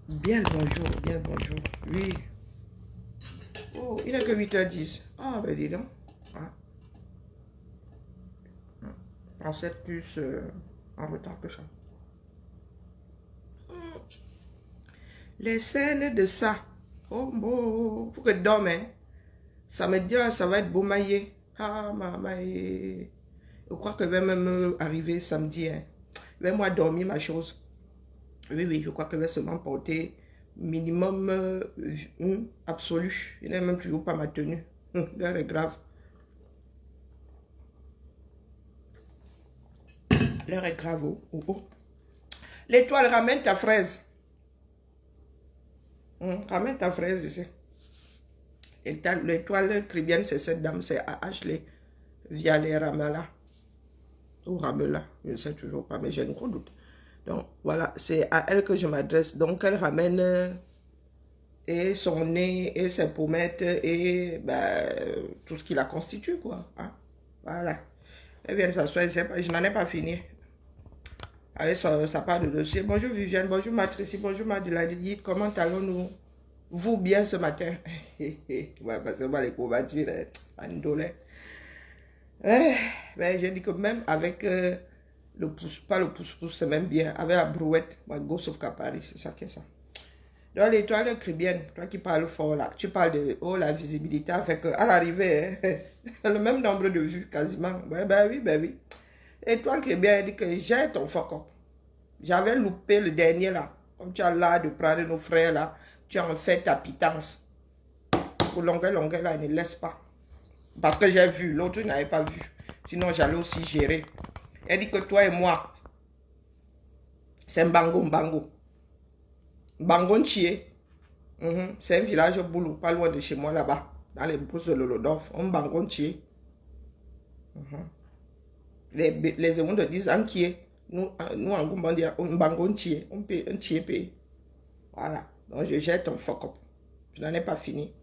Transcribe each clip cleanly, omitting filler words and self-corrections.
Bien le bonjour, bien le bonjour. Oui. Oh, il n'est que 8h10. Ah, ben dis donc. Ah, je pensais plus en retard que ça. Les scènes de ça. Oh, bon, faut que je dorme, hein. Ça me dit, ça va être beau maillé. Ah, maman, je crois que je vais même arriver samedi, hein. Je vais moi dormir ma chose. Oui, oui, je crois que je vais seulement porter minimum absolu. Il n'est même toujours pas ma tenue. L'heure est grave. L'heure est grave. Oh, oh, oh. L'étoile, ramène ta fraise. Ramène ta fraise ici. L'étoile cribienne, c'est cette dame, c'est à Ashley Vialet Ramela. Ou Ramela, je ne sais toujours pas, mais j'ai un gros doute. Donc voilà, c'est à elle que je m'adresse. Donc elle ramène et son nez et ses pommettes et tout ce qui la constitue, quoi. Hein? Voilà. Elle vient de s'asseoir, je n'en ai pas fini. Avec sa part de dossier. Bonjour Viviane, bonjour Matricie, bonjour Madeleine, comment allons-nous? Vous bien ce matin? Ouais, parce que moi les courbatures, andolé. Mais j'ai dit que même avec le pouce, pas le pouce-pouce, c'est même bien. Avec la brouette, moi, go sauf qu'à Paris, c'est ça qui est ça. Donc l'étoile cribienne, toi qui parles fort là, tu parles de la visibilité, fait qu'à l'arrivée, hein, le même nombre de vues quasiment. Ouais, ben oui. L'étoile cribienne, elle dit que j'ai ton fuck up. J'avais loupé le dernier là. Comme tu as l'air de prendre nos frères là, tu en fais ta pitance. Pour longueur là, ne laisse pas. Parce que j'ai vu, l'autre n'avait pas vu. Sinon, j'allais aussi gérer. Elle dit que toi et moi, c'est Mbango Mbango. Mbango Nchie. C'est un village au boulot, pas loin de chez moi là-bas, dans les bourses de Lolodorf. Mbango Nchie. Les émotions disent Ankie. Nous en Goumband, Mbango Nchie. On peut Nchie paye. Voilà. Donc, je jette ton fuck up. Je n'en ai pas fini.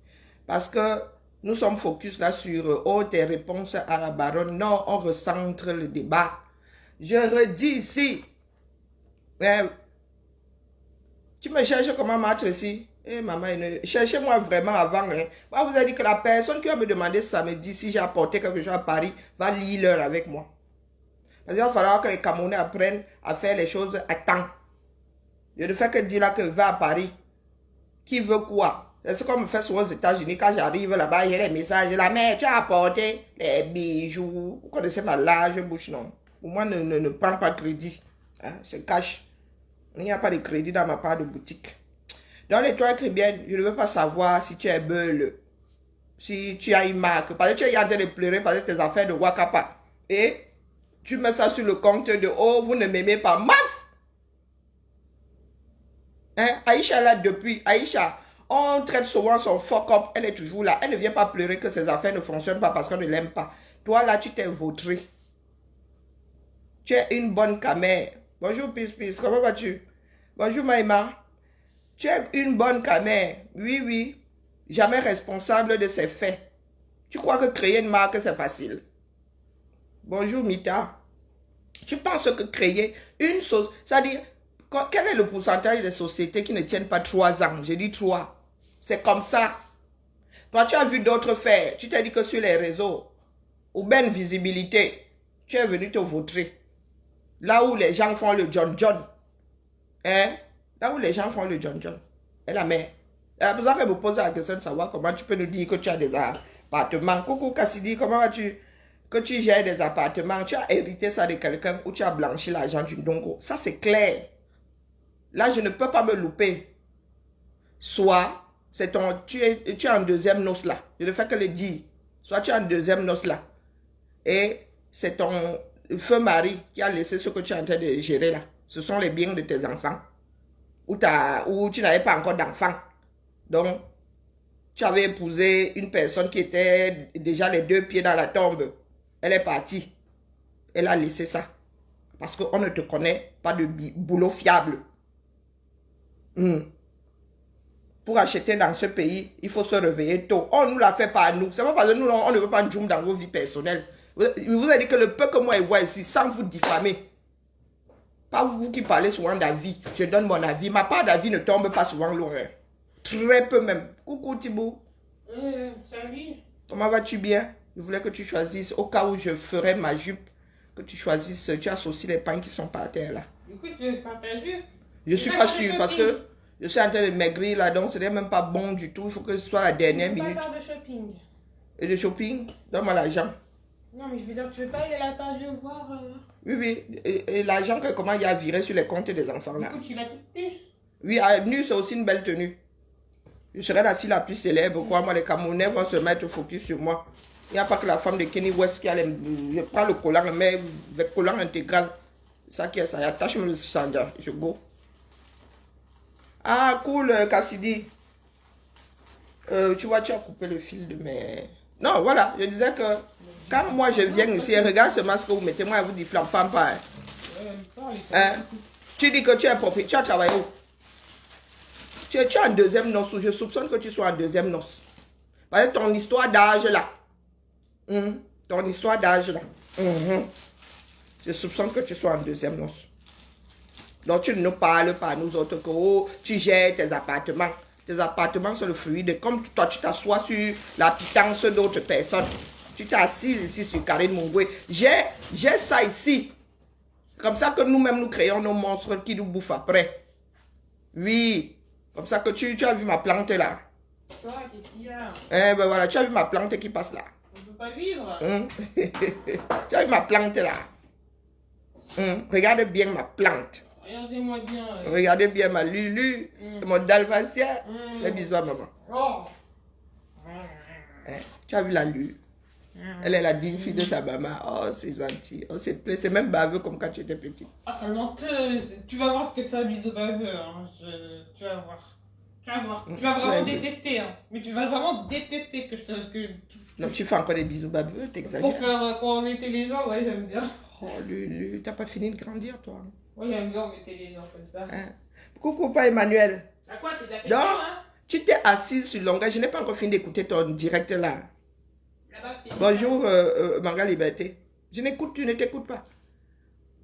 Parce que nous sommes focus là sur tes réponses à la baronne. Non, on recentre le débat. Je redis ici. Tu me cherches comment match ici? Maman, cherchez-moi vraiment avant. Hein. Moi, vous avez dit que la personne qui va me demander samedi si j'ai apporté quelque chose à Paris va lire l'heure avec moi. Parce qu'il va falloir que les Camerounais apprennent à faire les choses à temps. Je ne fais que dire là que va à Paris. Qui veut quoi? C'est ce qu'on me fait souvent aux États-Unis. Quand j'arrive là-bas, j'ai les messages. La mère, tu as apporté les bijoux. Vous connaissez ma large bouche, non? Pour moi, ne prends pas crédit. Hein? C'est cash. Il n'y a pas de crédit dans ma part de boutique. Dans l'étoile très bien, je ne veux pas savoir si tu es beule, si tu as une marque. Parce que tu es en train de pleurer parce que tes affaires de Wakapa. Et tu mets ça sur le compte de oh, vous ne m'aimez pas. Maf! Hein? Aïcha là depuis. Aïcha, on traite souvent son fuck up. Elle est toujours là. Elle ne vient pas pleurer que ses affaires ne fonctionnent pas parce qu'on ne l'aime pas. Toi là, tu t'es vautré. Tu es une bonne camère. Bonjour Peace, comment vas-tu? Bonjour Maïma. Tu es une bonne camère. Oui, oui. Jamais responsable de ses faits. Tu crois que créer une marque, c'est facile? Bonjour Mita. Tu penses que créer une société, c'est-à-dire, quel est le pourcentage des sociétés qui ne tiennent pas 3 ans? J'ai dit 3. C'est comme ça. Toi, tu as vu d'autres faire. Tu t'es dit que sur les réseaux, ou bien visibilité, tu es venu te vautrer. Là où les gens font le John John. Hein? Là où les gens font le John John. Et la mère. C'est pour ça qu'elle me pose la question de savoir comment tu peux nous dire que tu as des appartements. Coucou Cassidy, comment vas-tu? Que tu gères des appartements. Tu as hérité ça de quelqu'un ou tu as blanchi l'argent du dongo. Ça, c'est clair. Là, je ne peux pas me louper. Soit, tu es en deuxième noce là. Je ne fais que le dire. Soit tu es en deuxième noce là. Et c'est ton feu mari qui a laissé ce que tu es en train de gérer là. Ce sont les biens de tes enfants. Ou tu n'avais pas encore d'enfants. Donc, tu avais épousé une personne qui était déjà les 2 pieds dans la tombe. Elle est partie. Elle a laissé ça. Parce qu'on ne te connaît pas de boulot fiable. Pour acheter dans ce pays, il faut se réveiller tôt. On nous l'a fait par nous. C'est pas parce que nous, on ne veut pas zoom dans vos vies personnelles. Vous avez dit que le peu que moi je vois ici, sans vous diffamer. Pas vous qui parlez souvent d'avis. Je donne mon avis. Ma part d'avis ne tombe pas souvent loin. Très peu même. Coucou Thibaut. Salut. Comment vas-tu bien? Je voulais que tu choisisses, au cas où je ferais ma jupe, que tu choisisses, tu associes les pains qui sont par terre là. Écoute, tu veux faire ta jupe? Je suis pas sûre parce que je suis en train de maigrir là, donc ce n'est même pas bon du tout. Il faut que ce soit la dernière minute. Tu veux pas faire de shopping? Et de shopping? Donne-moi l'argent. Non, mais je veux dire, tu veux pas aller là bas voir Oui, oui. Et l'argent que comment il y a viré sur les comptes des enfants là. Écoute, tu vas t'écouter. Oui, avenue, c'est aussi une belle tenue. Je serai la fille la plus célèbre. Quoi. Moi, les Camerounais vont se mettre focus sur moi. Il n'y a pas que la femme de Kenny West qui a les... Je prends le collant, mais le collant intégral. Ça qui est ça. Attache-moi le sandal. Je go. Ah, cool, Cassidy. Tu vois, tu as coupé le fil de mes... Non, voilà. Je disais que quand moi je viens ici, regarde ce masque que vous mettez. Moi, je vous dis flamme pas. Hein? Tu dis que tu es propriétaire. Tu as travaillé où? Tu es en deuxième noce. Je soupçonne que tu sois en deuxième noce. Parce que ton histoire d'âge là. Ton histoire d'âge là. Je soupçonne que tu sois en deuxième noce. Donc tu ne nous parles pas à nous autres que oh, tu gères tes appartements. Tes appartements sont le fruit de... Comme toi tu t'assois sur la pitance d'autres personnes. Tu t'es assise ici sur Karine Mungwe. J'ai ça ici. Comme ça que nous-mêmes nous créons nos monstres qui nous bouffent après. Oui. Comme ça que tu as vu ma plante là. Toi, qu'est-ce qu'il y a? Eh ben voilà, tu as vu ma plante qui passe là. On peut pas vivre. Tu as vu ma plante là. Regarde bien ma plante. Regardez-moi bien. Regardez bien ma Lulu. Mon dalmatien. Fais bisous à maman. Oh. Tu as vu la Lulu. Elle est la digne fille de sa maman. Oh, c'est gentil. Oh, c'est même baveux comme quand tu étais petite. Ah, ça menteuse. Tu vas voir ce que c'est un bisou baveux. Hein. Tu vas voir. Tu vas voir. Tu vas vraiment détester. Hein. Mais tu vas vraiment détester que je te... Non, tu fais encore des bisous baveux, t'exagères. Pour faire quand on était les gens, ouais, j'aime bien. Oh, Lulu, t'as pas fini de grandir, toi. Ouais, j'aime bien, on mettait les gens comme ça. Coucou, pas Emmanuel. À quoi, c'est de la question, Donc, hein? tu t'es assise sur longueur. Je n'ai pas encore fini d'écouter ton direct là. Là-bas, c'est... Bonjour, Manga Liberté. Tu ne t'écoutes pas.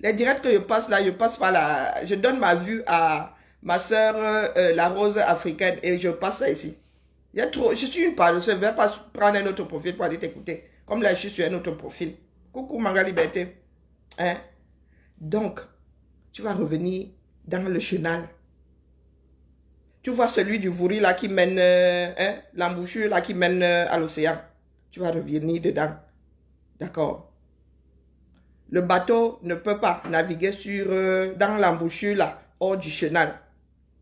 Les directs que je passe là, je passe par là. Je donne ma vue à ma soeur, la rose africaine, et je passe ça ici. Il y a trop. Je suis une parleuse, je ne vais pas prendre un autre profil pour aller t'écouter. Comme là, je suis sur un autre profil. Coucou, Manga Liberté. Hein? Donc, tu vas revenir dans le chenal. Tu vois celui du Vouri là qui mène, l'embouchure là qui mène à l'océan. Tu vas revenir dedans. D'accord? Le bateau ne peut pas naviguer dans l'embouchure là, hors du chenal.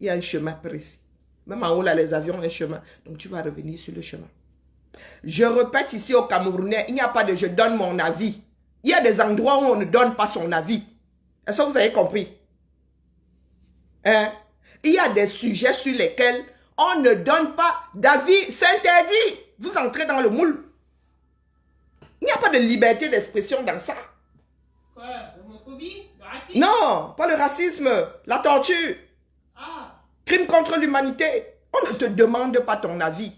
Il y a un chemin précis. Même en haut là, les avions ont un chemin. Donc tu vas revenir sur le chemin. Je répète ici au Camerounais, il n'y a pas de je donne mon avis. Il y a des endroits où on ne donne pas son avis. Est-ce que vous avez compris? Hein? Il y a des sujets sur lesquels on ne donne pas d'avis. C'est interdit. Vous entrez dans le moule. Il n'y a pas de liberté d'expression dans ça. Quoi? L'homophobie? Le racisme? Non, pas le racisme. La torture. Ah. Crime contre l'humanité. On ne te demande pas ton avis.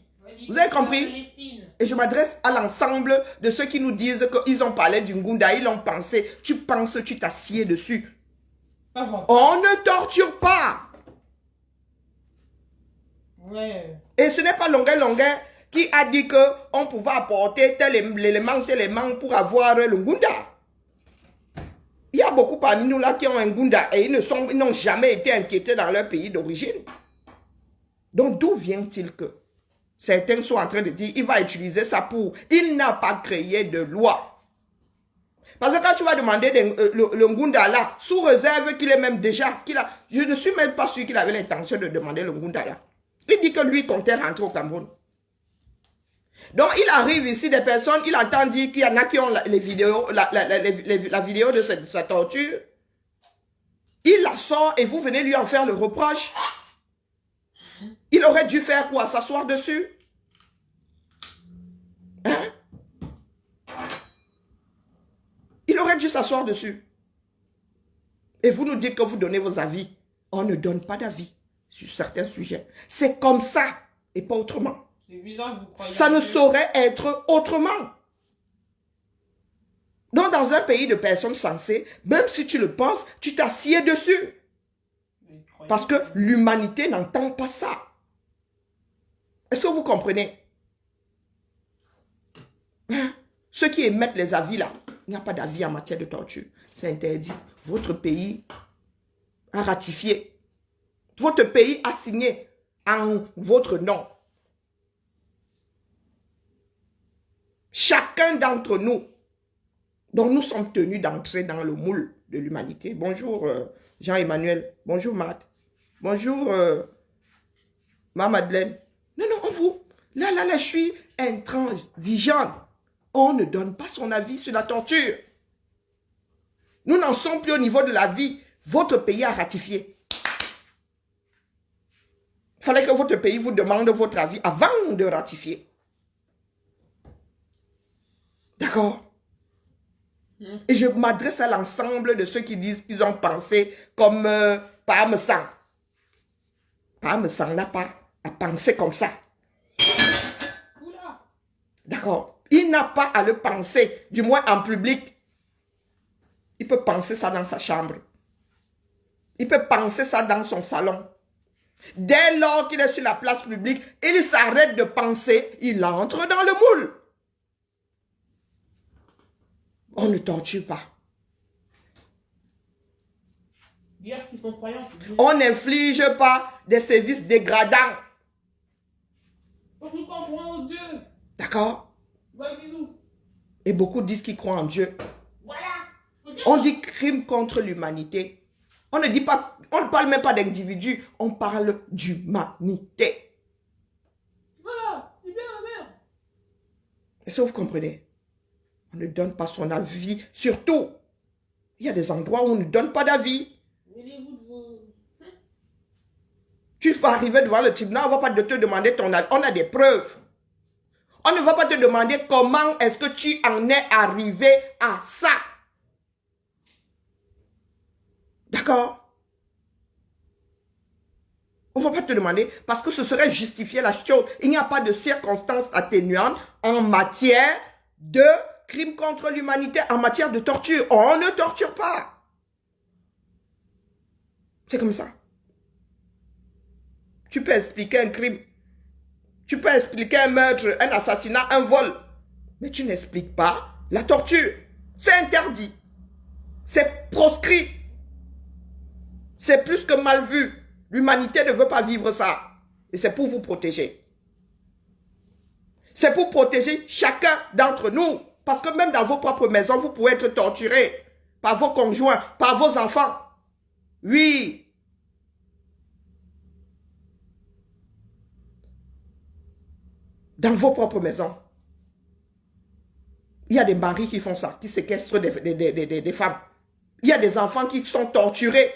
Vous avez compris? Et je m'adresse à l'ensemble de ceux qui nous disent qu'ils ont parlé du Ngunda, ils l'ont pensé. Tu penses, tu t'assieds dessus. On ne torture pas. Ouais. Et ce n'est pas Longuet qui a dit qu'on pouvait apporter tel élément pour avoir le Ngunda. Il y a beaucoup parmi nous là qui ont un Ngunda et ils n'ont jamais été inquiétés dans leur pays d'origine. Donc d'où vient-il que certains sont en train de dire il va utiliser ça pour... Il n'a pas créé de loi. Parce que quand tu vas demander le Ngunda là, sous réserve qu'il est même déjà... je ne suis même pas sûr qu'il avait l'intention de demander le Ngunda là. Il dit que lui comptait rentrer au Cameroun. Donc il arrive ici des personnes, il entend dire qu'il y en a qui ont les vidéos, la vidéo de sa torture. Il la sort et vous venez lui en faire le reproche. Il aurait dû faire quoi? S'asseoir dessus? Hein? Il aurait dû s'asseoir dessus. Et vous nous dites que vous donnez vos avis. On ne donne pas d'avis sur certains sujets. C'est comme ça et pas autrement. C'est bizarre, vous croyez. Ça ne saurait être autrement. Donc, dans un pays de personnes sensées, même si tu le penses, tu t'assieds dessus. Parce que l'humanité n'entend pas ça. Est-ce que vous comprenez? Hein? Ceux qui émettent les avis là, il n'y a pas d'avis en matière de torture. C'est interdit. Votre pays a ratifié. Votre pays a signé en votre nom. Chacun d'entre nous, dont nous sommes tenus d'entrer dans le moule de l'humanité. Bonjour Jean-Emmanuel. Bonjour Matt. Bonjour ma Madeleine. Non, non, on vous. Là, je suis intransigeante. On ne donne pas son avis sur la torture. Nous n'en sommes plus au niveau de la vie. Votre pays a ratifié. Il fallait que votre pays vous demande votre avis avant de ratifier. D'accord? Et je m'adresse à l'ensemble de ceux qui disent qu'ils ont pensé comme Parme Sang. Parme Sang n'a pas à penser comme ça. D'accord? Il n'a pas à le penser, du moins en public. Il peut penser ça dans sa chambre. Il peut penser ça dans son salon. Dès lors qu'il est sur la place publique, il s'arrête de penser, il entre dans le moule. On ne torture pas. On n'inflige pas des services dégradants. D'accord? Et beaucoup disent qu'ils croient en Dieu. On dit crime contre l'humanité. On ne dit pas, on ne parle même pas d'individus, on parle d'humanité. Est-ce que vous comprenez? On ne donne pas son avis. Surtout, il y a des endroits où on ne donne pas d'avis. Tu vas arriver devant le tribunal, on ne va pas te demander ton avis. On a des preuves. On ne va pas te demander comment est-ce que tu en es arrivé à ça. D'accord? On ne va pas te demander parce que ce serait justifier la chose. Il n'y a pas de circonstances atténuantes en matière de crime contre l'humanité, en matière de torture. On ne torture pas. C'est comme ça. Tu peux expliquer un crime. Tu peux expliquer un meurtre, un assassinat, un vol. Mais tu n'expliques pas la torture. C'est interdit. C'est proscrit. C'est plus que mal vu. L'humanité ne veut pas vivre ça. Et c'est pour vous protéger. C'est pour protéger chacun d'entre nous. Parce que même dans vos propres maisons, vous pouvez être torturé par vos conjoints, par vos enfants. Oui. Dans vos propres maisons. Il y a des maris qui font ça, qui séquestrent des femmes. Il y a des enfants qui sont torturés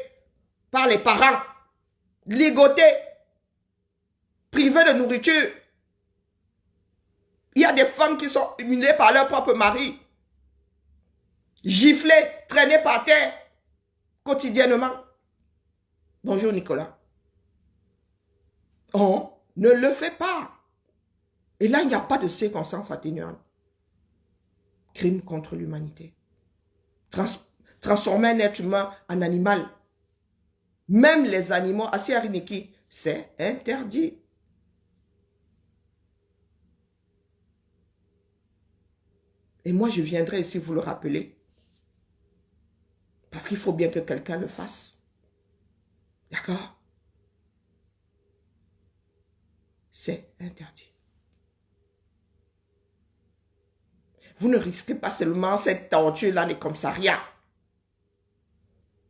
par les parents, ligotés, privés de nourriture. Il y a des femmes qui sont humiliées par leur propre mari, giflées, traînées par terre, quotidiennement. Bonjour Nicolas. On ne le fait pas. Et là, il n'y a pas de circonstances atténuantes. Crime contre l'humanité. Transformer un être humain en animal. Même les animaux, assez ariniki, c'est interdit. Et moi, je viendrai ici vous le rappeler. Parce qu'il faut bien que quelqu'un le fasse. D'accord? C'est interdit. Vous ne risquez pas seulement cette torture-là, les commissariats.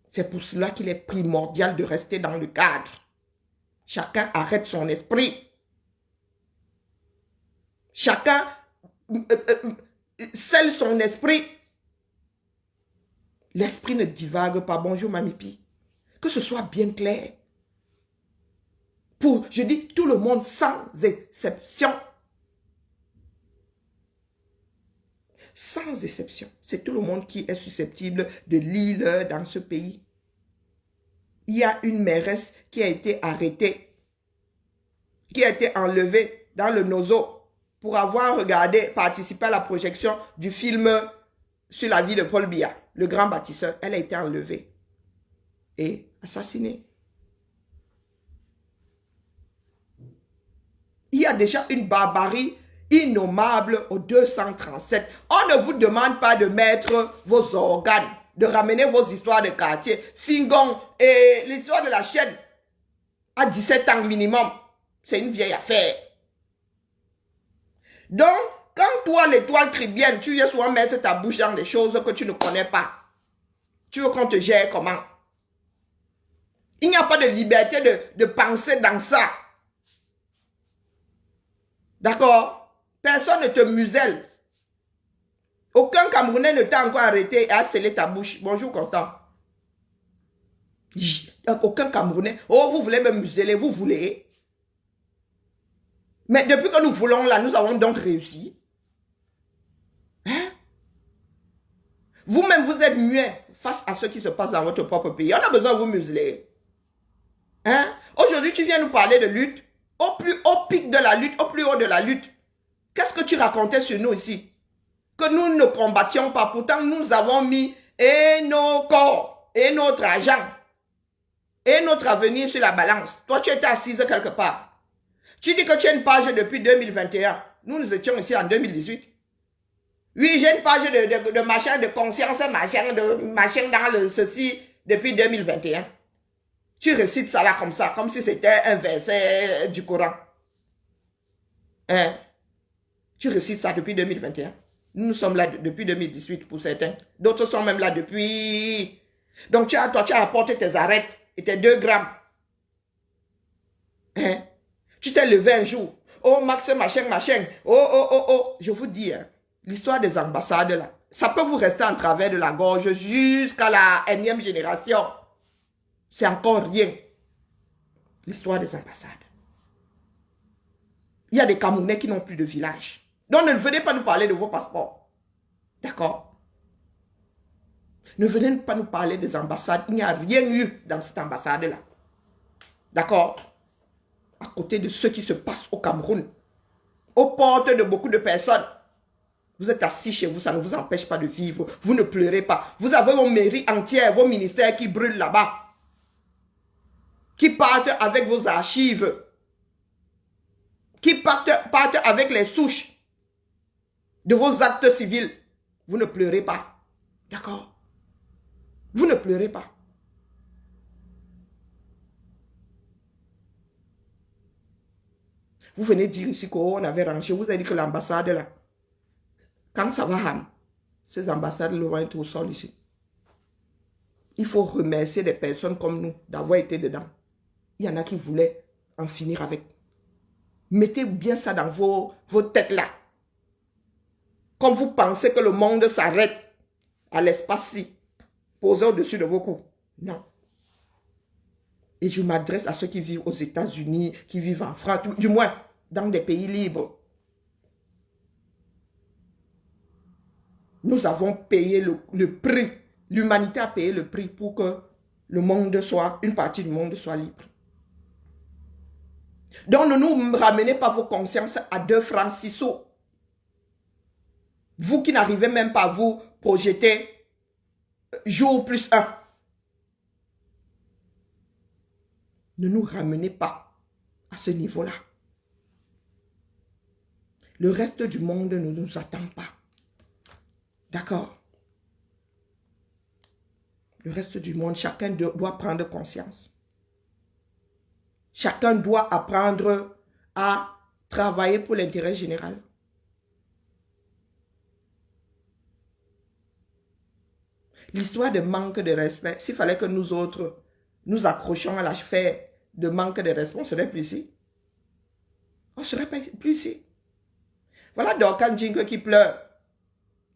C'est pour cela qu'il est primordial de rester dans le cadre. Chacun arrête son esprit. Chacun scelle son esprit. L'esprit ne divague pas. Bonjour, Mamipi. Que ce soit bien clair. Pour, je dis, tout le monde sans exception. Sans exception. C'est tout le monde qui est susceptible de l'île dans ce pays. Il y a une mairesse qui a été arrêtée, qui a été enlevée dans le Nozo pour avoir regardé, participé à la projection du film sur la vie de Paul Biya, le grand bâtisseur. Elle a été enlevée et assassinée. Il y a déjà une barbarie innommable au 237. On ne vous demande pas de mettre vos organes, de ramener vos histoires de quartier. Fingon et l'histoire de la chaîne à 17 ans minimum. C'est une vieille affaire. Donc, quand toi, l'étoile tribienne, tu viens souvent mettre ta bouche dans des choses que tu ne connais pas. Tu veux qu'on te gère comment? Il n'y a pas de liberté de penser dans ça. D'accord? Personne ne te muselle. Aucun Camerounais ne t'a encore arrêté et a scellé ta bouche. Bonjour, Constant. Aucun Camerounais. Oh, vous voulez me museler, vous voulez. Mais depuis que nous voulons là, nous avons donc réussi. Hein? Vous-même, vous êtes muet face à ce qui se passe dans votre propre pays. On a besoin de vous museler. Hein? Aujourd'hui, tu viens nous parler de lutte. Au plus haut pic de la lutte, au plus haut de la lutte. Qu'est-ce que tu racontais sur nous ici? Que nous ne combattions pas. Pourtant, nous avons mis et nos corps, et notre argent, et notre avenir sur la balance. Toi, tu étais assise quelque part. Tu dis que tu as une page depuis 2021. Nous étions ici en 2018. Oui, j'ai une page de machin, de conscience, machin dans le ceci depuis 2021. Tu récites ça là comme ça, comme si c'était un verset du Coran. Hein? Tu récites ça depuis 2021. Nous sommes là depuis 2018 pour certains. D'autres sont même là depuis... Donc toi, tu as apporté tes arêtes et tes 2 grammes. Hein? Tu t'es levé un jour. Oh, Max, machin. Oh. Je vous dis, hein, l'histoire des ambassades là, ça peut vous rester en travers de la gorge jusqu'à la énième génération. C'est encore rien. L'histoire des ambassades. Il y a des Camerounais qui n'ont plus de village. Donc ne venez pas nous parler de vos passeports. D'accord? Ne venez pas nous parler des ambassades. Il n'y a rien eu dans cette ambassade-là. D'accord? À côté de ce qui se passe au Cameroun. Aux portes de beaucoup de personnes. Vous êtes assis chez vous, ça ne vous empêche pas de vivre. Vous ne pleurez pas. Vous avez vos mairies entières, vos ministères qui brûlent là-bas. Qui partent avec vos archives. Qui partent avec les souches de vos actes civils. Vous ne pleurez pas. D'accord? Vous ne pleurez pas. Vous venez dire ici qu'on avait rangé. Vous avez dit que l'ambassade là, quand ça va, ces ambassades vont être au sol ici. Il faut remercier des personnes comme nous d'avoir été dedans. Il y en a qui voulaient en finir avec. Mettez bien ça dans vos têtes là. Comme vous pensez que le monde s'arrête à l'espace-ci, posé au-dessus de vos coups. Non. Et je m'adresse à ceux qui vivent aux États-Unis, qui vivent en France, du moins dans des pays libres. Nous avons payé le prix. L'humanité a payé le prix pour que le monde soit, une partie du monde soit libre. Donc ne nous ramenez pas vos consciences à 2 francs 6 sous. Vous qui n'arrivez même pas à vous projeter jour plus 1. Ne nous ramenez pas à ce niveau-là. Le reste du monde ne nous attend pas. D'accord? Le reste du monde, chacun doit prendre conscience. Chacun doit apprendre à travailler pour l'intérêt général. L'histoire de manque de respect, s'il fallait que nous autres nous accrochions à la sphère de manque de respect, on ne serait plus ici. On ne serait plus ici. Voilà Dorcan Jingle qui pleure.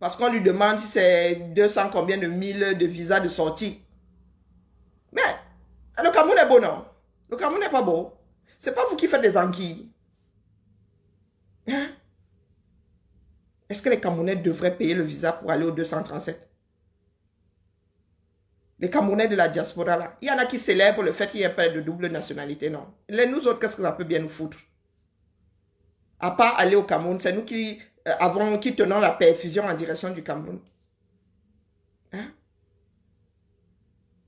Parce qu'on lui demande si c'est 200 combien de mille de visas de sortie. Mais le Cameroun est beau, non? Le Cameroun n'est pas beau. C'est pas vous qui faites des anguilles. Hein? Est-ce que les Camerounais devraient payer le visa pour aller au 237? Les Camerounais de la diaspora là. Il y en a qui célèbrent le fait qu'il y ait pas de double nationalité, non. Nous autres, qu'est-ce que ça peut bien nous foutre? À part aller au Cameroun, c'est nous qui tenons la perfusion en direction du Cameroun.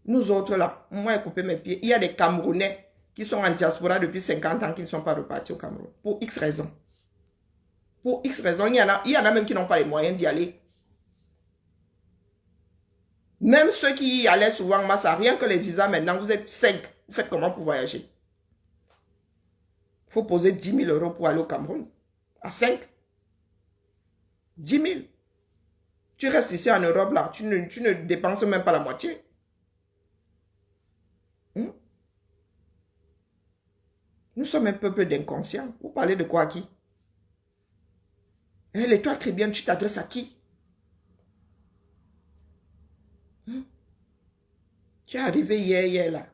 Nous autres là, moi j'ai coupé mes pieds. Il y a des Camerounais qui sont en diaspora depuis 50 ans qui ne sont pas repartis au Cameroun. Pour X raisons. Pour X raisons, il y en a même qui n'ont pas les moyens d'y aller. Même ceux qui y allaient souvent en masse, rien que les visas maintenant, vous êtes 5. Vous faites comment pour voyager? Il faut poser 10 000 euros pour aller au Cameroun. À 5. 10 000. Tu restes ici en Europe là, tu ne dépenses même pas la moitié. Nous sommes un peuple d'inconscients. Vous parlez de quoi à qui? L'étoile très bien, tu t'adresses à qui? Tu es arrivé hier là.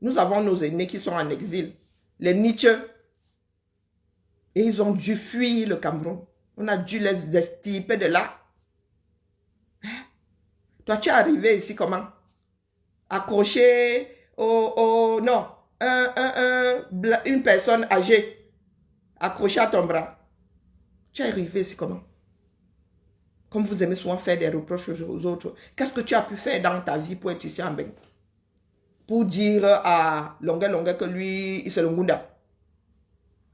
Nous avons nos aînés qui sont en exil. Les Nietzsche. Et ils ont dû fuir le Cameroun. On a dû les extirper de là. Toi, tu es arrivé ici comment? Accroché non. Une personne âgée. Accrochée à ton bras. Tu es arrivé ici comment? Comme vous aimez souvent faire des reproches aux autres. Qu'est-ce que tu as pu faire dans ta vie pour être ici en Bénin? Pour dire à Longue que lui, c'est le Ngunda.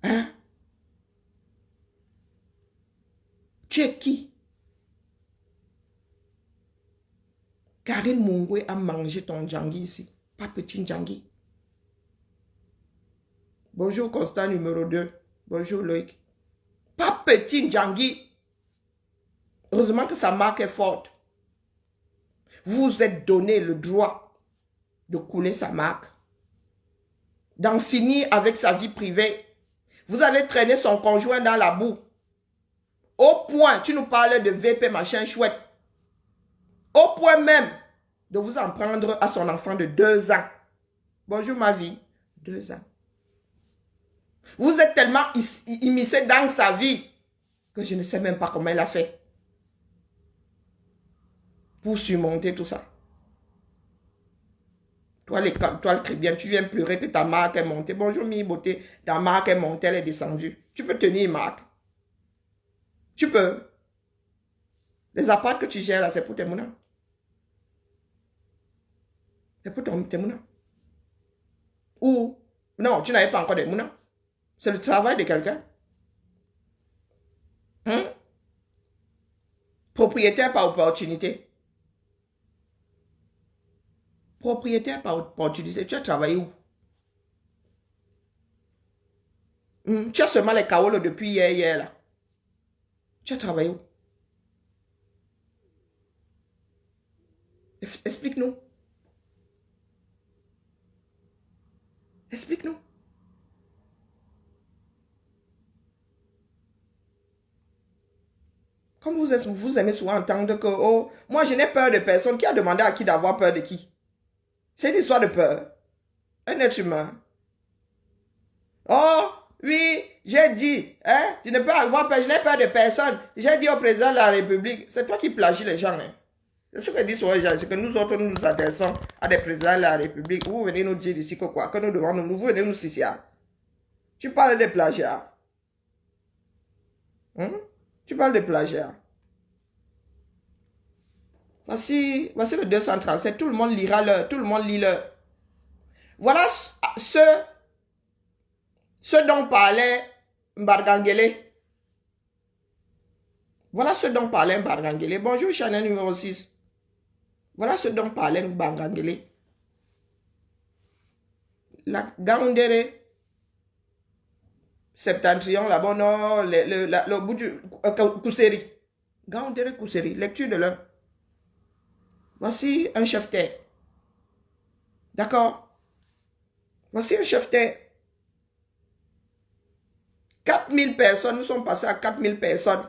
Hein? Tu es qui? Karine Mungwe a mangé ton djangui ici. Pas petit djangui. Bonjour Constant numéro 2. Bonjour Loïc. Pas petit djangui. Heureusement que sa marque est forte. Vous vous êtes donné le droit de couler sa marque. D'en finir avec sa vie privée. Vous avez traîné son conjoint dans la boue. Au point, tu nous parles de VP machin chouette. Au point même de vous en prendre à son enfant de 2 ans. Bonjour ma vie. 2 ans. Vous êtes tellement immiscé dans sa vie que je ne sais même pas comment elle a fait pour surmonter tout ça. Toi, le chrétien, tu viens pleurer que ta marque est montée. Bonjour, mi beauté. Ta marque est montée, elle est descendue. Tu peux tenir une marque. Tu peux. Les apparts que tu gères là, c'est pour tes mounans. C'est pour tes mounans. Ou, non, tu n'avais pas encore des mounans. C'est le travail de quelqu'un. Propriétaire par opportunité. Propriétaire par opportunité. Tu as travaillé où? Tu as seulement les kaolos depuis hier là. Tu as travaillé où? Explique-nous. Explique-nous. Comme vous aimez souvent entendre que, oh, moi je n'ai peur de personne. Qui a demandé à qui d'avoir peur de qui? C'est une histoire de peur. Un être humain. Oh, oui, j'ai dit, hein, je ne peux avoir peur, je n'ai peur de personne. J'ai dit au président de la République, c'est toi qui plagies les gens, hein. C'est ce que disent les gens, c'est que nous autres, nous nous adressons à des présidents de la République. Vous venez nous dire ici que quoi, que nous devons vous venez nous ici. Tu parles de plagiat. Tu parles de plagiat. Voici le 237. Tout le monde lira tout le monde lit le. Voilà ce dont parlait Mbargangele. Voilà ce dont parlait Mbargangele. Bonjour Chanel numéro 6. Voilà ce dont parlait Mbargangele. La Gaoundéré. Septentrion, là-bas, non, le bout du Kousseri. Gaoundéré Kousseri. Lecture de l'un. Voici un chef-terre. D'accord? Voici un chef-terre. 4000 personnes, nous sommes passés à 4000 personnes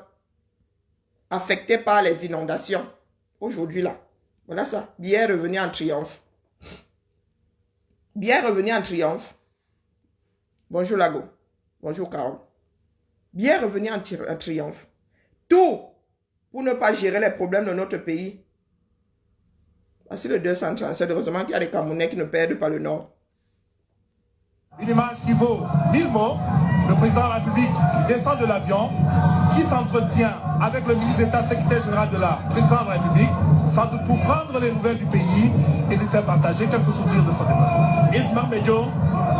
affectées par les inondations. Aujourd'hui là. Voilà ça. Bien revenu en triomphe. Bien revenu en triomphe. Bonjour Lago. Bonjour Carole. Bien revenu en triomphe. Tout pour ne pas gérer les problèmes de notre pays. Voici le 237. Heureusement qu'il y a des Camerounais qui ne perdent pas le Nord. Une image qui vaut 1000 mots. Le président de la République qui descend de l'avion, qui s'entretient avec le ministre d'État secrétaire général de la présidence de la République, sans doute pour prendre les nouvelles du pays, et lui faire partager quelques souvenirs de son déplacement. Ismail Mejo,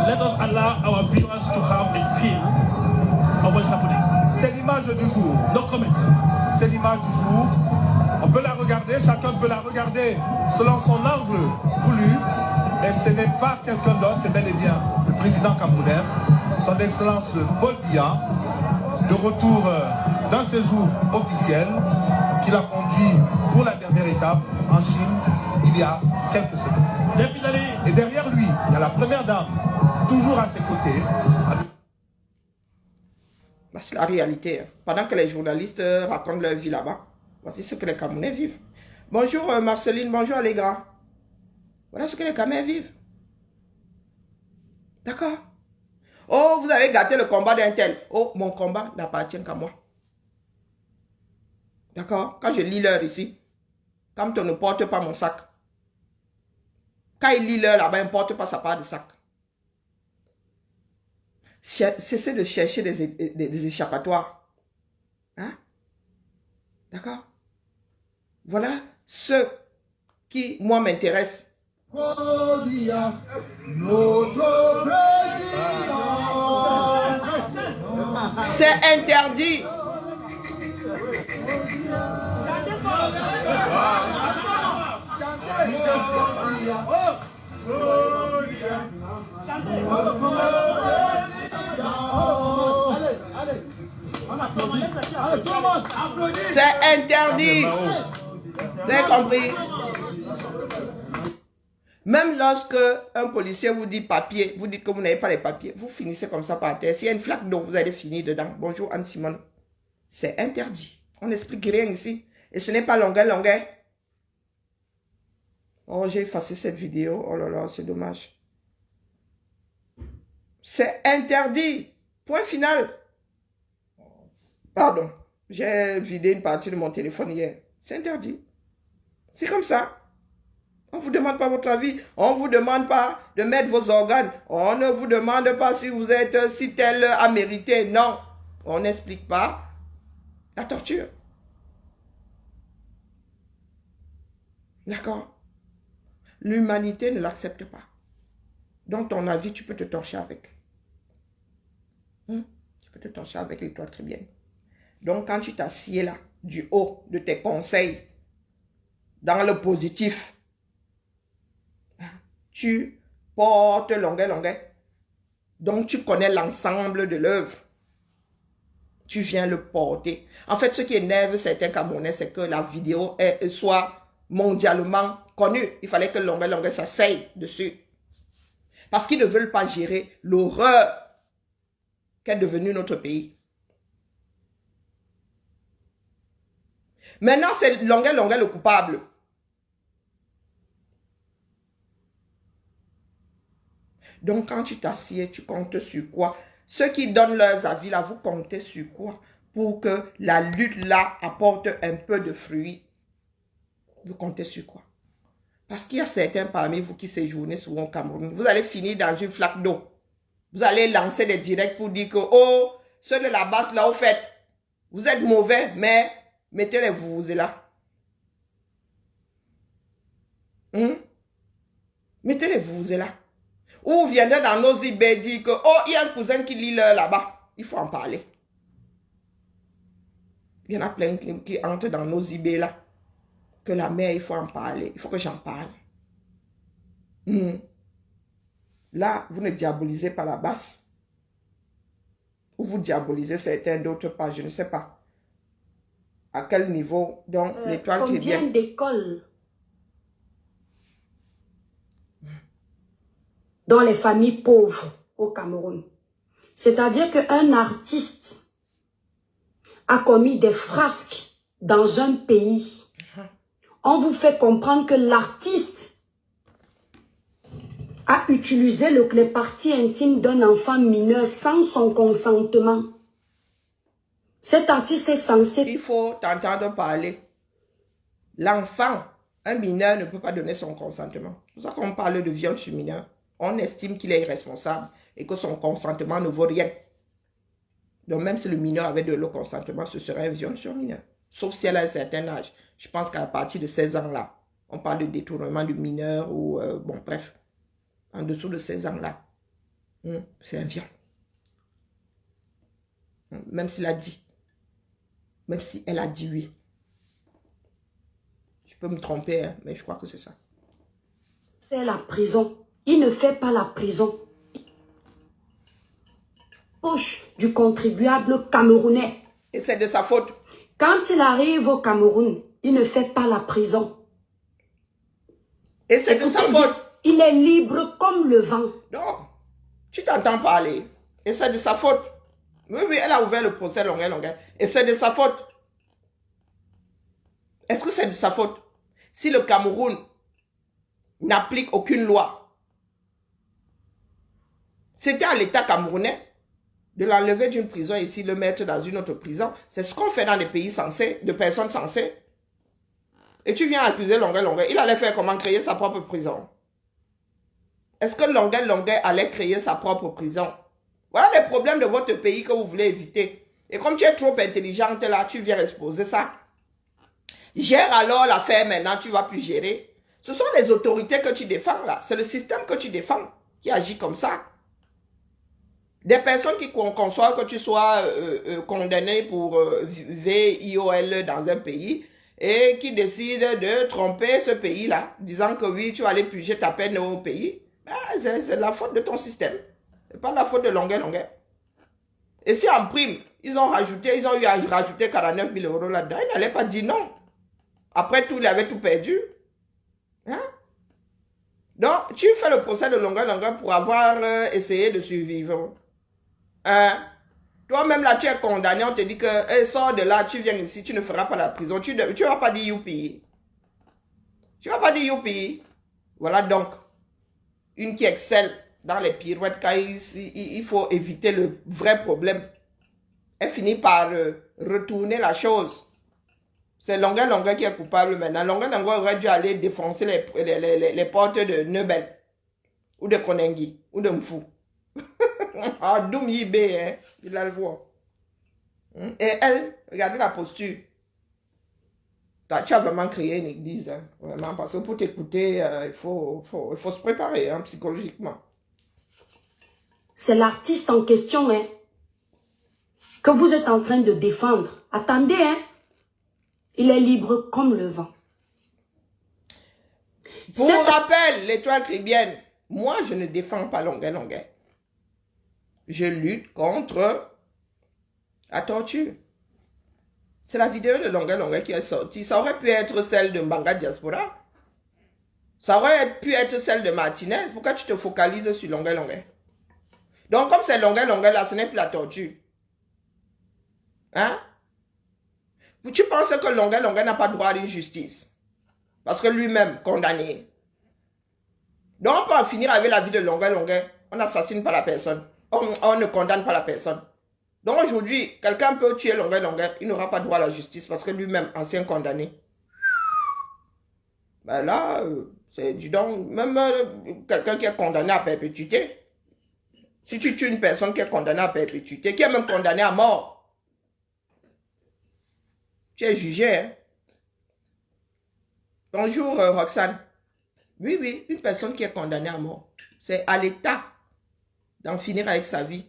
let us allow our viewers to have a feel of what's happening. C'est l'image du jour. No comments. C'est l'image du jour. On peut la regarder, chacun peut la regarder selon son angle voulu. Mais ce n'est pas quelqu'un d'autre, c'est bel et bien le président camerounais, son Excellence Paul Biya, de retour d'un séjour officiel qu'il a conduit pour la dernière étape en Chine il y a quelques semaines. Et derrière lui, il y a la première dame, toujours à ses côtés. C'est la réalité. Pendant que les journalistes racontent leur vie là-bas, voici ce que les Camerounais vivent. Bonjour Marceline, bonjour Allegra. Voilà ce que les Camerounais vivent. D'accord? Oh, vous avez gâté le combat d'un tel. Oh, mon combat n'appartient qu'à moi. D'accord? Quand je lis l'heure ici, quand on ne porte pas mon sac, quand il lit l'heure là-bas, il ne porte pas sa part de sac. Cessez de chercher des échappatoires. Hein? D'accord? Voilà ce qui, moi, m'intéresse. C'est interdit. C'est interdit. Vous avez compris? Même lorsque un policier vous dit papier, vous dites que vous n'avez pas les papiers, vous finissez comme ça par terre. S'il y a une flaque d'eau, vous allez finir dedans. Bonjour Anne-Simone. C'est interdit. On n'explique rien ici. Et ce n'est pas longueur. Oh, j'ai effacé cette vidéo. Oh là là, c'est dommage. C'est interdit. Point final. Pardon. J'ai vidé une partie de mon téléphone hier. C'est interdit. C'est comme ça. On ne vous demande pas votre avis. On ne vous demande pas de mettre vos organes. On ne vous demande pas si vous êtes, si tel a mérité. Non. On n'explique pas la torture. D'accord? L'humanité ne l'accepte pas. Donc ton avis, tu peux te torcher avec. Tu peux te torcher avec les toiles très bien. Donc quand tu t'assieds là, du haut de tes conseils, dans le positif, tu portes longueur. Donc tu connais l'ensemble de l'œuvre. Tu viens le porter. En fait, ce qui énerve certains Camerounais, c'est que la vidéo soit mondialement connue. Il fallait que longueur s'asseye dessus. Parce qu'ils ne veulent pas gérer l'horreur qu'est devenu notre pays. Maintenant, c'est longueur le coupable. Donc, quand tu t'assieds, tu comptes sur quoi? Ceux qui donnent leurs avis, là, vous comptez sur quoi? Pour que la lutte, là, apporte un peu de fruits. Vous comptez sur quoi? Parce qu'il y a certains parmi vous qui séjournez souvent au Cameroun. Vous allez finir dans une flaque d'eau. Vous allez lancer des directs pour dire que, oh, ceux de la basse, là, au fait, vous êtes mauvais, mais mettez les vous là. Mettez les vous là. Ou vous viendrez dans nos IB dire que, oh, il y a un cousin qui lit l'heure là-bas. Il faut en parler. Il y en a plein qui entrent dans nos IB là. Que la mère, il faut en parler. Il faut que j'en parle. Là, vous ne diabolisez pas la basse. Ou vous diabolisez certains d'autres pas. Je ne sais pas. À quel niveau. Donc, l'étoile qui est bien. Combien d'écoles dans les familles pauvres au Cameroun? C'est-à-dire qu'un artiste a commis des frasques dans un pays. On vous fait comprendre que l'artiste a utilisé les parties intimes d'un enfant mineur sans son consentement. Cet artiste est censé... Il faut t'entendre parler. L'enfant, un mineur ne peut pas donner son consentement. C'est pour ça qu'on parle de viol sur mineur. On estime qu'il est irresponsable et que son consentement ne vaut rien. Donc même si le mineur avait de le consentement, ce serait un viol sur mineur. Sauf si elle a un certain âge. Je pense qu'à partir de 16 ans là, On parle de détournement de mineurs ou, bon, bref, en dessous de 16 ans là. C'est un viol. Même s'il a dit. Même si elle a dit oui. Je peux me tromper, hein, mais je crois que c'est ça. Fait la prison. Il ne fait pas la prison. Poche du contribuable camerounais. Et c'est de sa faute. Quand il arrive au Cameroun, il ne fait pas la prison. Et c'est de sa faute. Il est libre comme le vent. Non, tu t'entends parler. Et c'est de sa faute. Oui, oui, elle a ouvert le procès Longuet. Et c'est de sa faute. Est-ce que c'est de sa faute? Si le Cameroun n'applique aucune loi, c'était à l'État camerounais de l'enlever d'une prison ici, le mettre dans une autre prison. C'est ce qu'on fait dans les pays censés, de personnes censées. Et tu viens accuser Longuet. Il allait faire comment? Créer sa propre prison. Est-ce que Longuet allait créer sa propre prison? Voilà les problèmes de votre pays que vous voulez éviter. Et comme tu es trop intelligente là, tu viens exposer ça. Gère alors l'affaire maintenant, tu ne vas plus gérer. Ce sont les autorités que tu défends là. C'est le système que tu défends qui agit comme ça. Des personnes qui conçoivent que tu sois condamné pour VIOL dans un pays et qui décident de tromper ce pays-là, disant que oui, tu vas aller puger ta peine au pays, ben, c'est la faute de ton système. Ce n'est pas la faute de Longuet. Et si en prime, ils ont eu à rajouter 49 000 € là-dedans, ils n'allaient pas dire non. Après tout, il avait tout perdu. Hein? Donc, tu fais le procès de Longuet pour avoir essayé de survivre. Hein? Toi-même, là, tu es condamné, on te dit que sors de là, tu viens ici, tu ne feras pas la prison. Tu ne vas pas dire youpi. Tu ne vas pas dire youpi. Voilà donc, une qui excelle dans les pirouettes quand il faut éviter le vrai problème. Elle finit par retourner la chose. C'est Longuet qui est coupable maintenant. Longuet aurait dû aller défoncer les portes de Nebel, ou de Konengi, ou de Mfou. Ah, Doum Yibé, hein, il a le voix. Et elle, regardez la posture. Tu as vraiment créé une église, hein, vraiment, parce que pour t'écouter, il faut se préparer hein, psychologiquement. C'est l'artiste en question, hein, que vous êtes en train de défendre. Attendez, hein. Il est libre comme le vent. Pour rappel, l'étoile caribéenne, moi, je ne défends pas Longuet. Je lutte contre la torture. C'est la vidéo de Longuet qui est sortie. Ça aurait pu être celle de Mbanga Diaspora. Ça aurait pu être celle de Martinez. Pourquoi tu te focalises sur Longuet? Donc, comme c'est Longuet là, ce n'est plus la torture. Hein? Tu penses que Longuet n'a pas droit à une justice? Parce que lui-même, condamné. Donc, on peut en finir avec la vie de Longuet. On n'assassine pas la personne. On ne condamne pas la personne. Donc, aujourd'hui, quelqu'un peut tuer Longuet. Il n'aura pas droit à la justice parce que lui-même, ancien condamné. Ben là, c'est du donc, même quelqu'un qui est condamné à perpétuité. Si tu tues une personne qui est condamnée à perpétuité, qui est même condamnée à mort, tu es jugé, hein? Bonjour, Roxane. Oui, une personne qui est condamnée à mort. C'est à l'État d'en finir avec sa vie.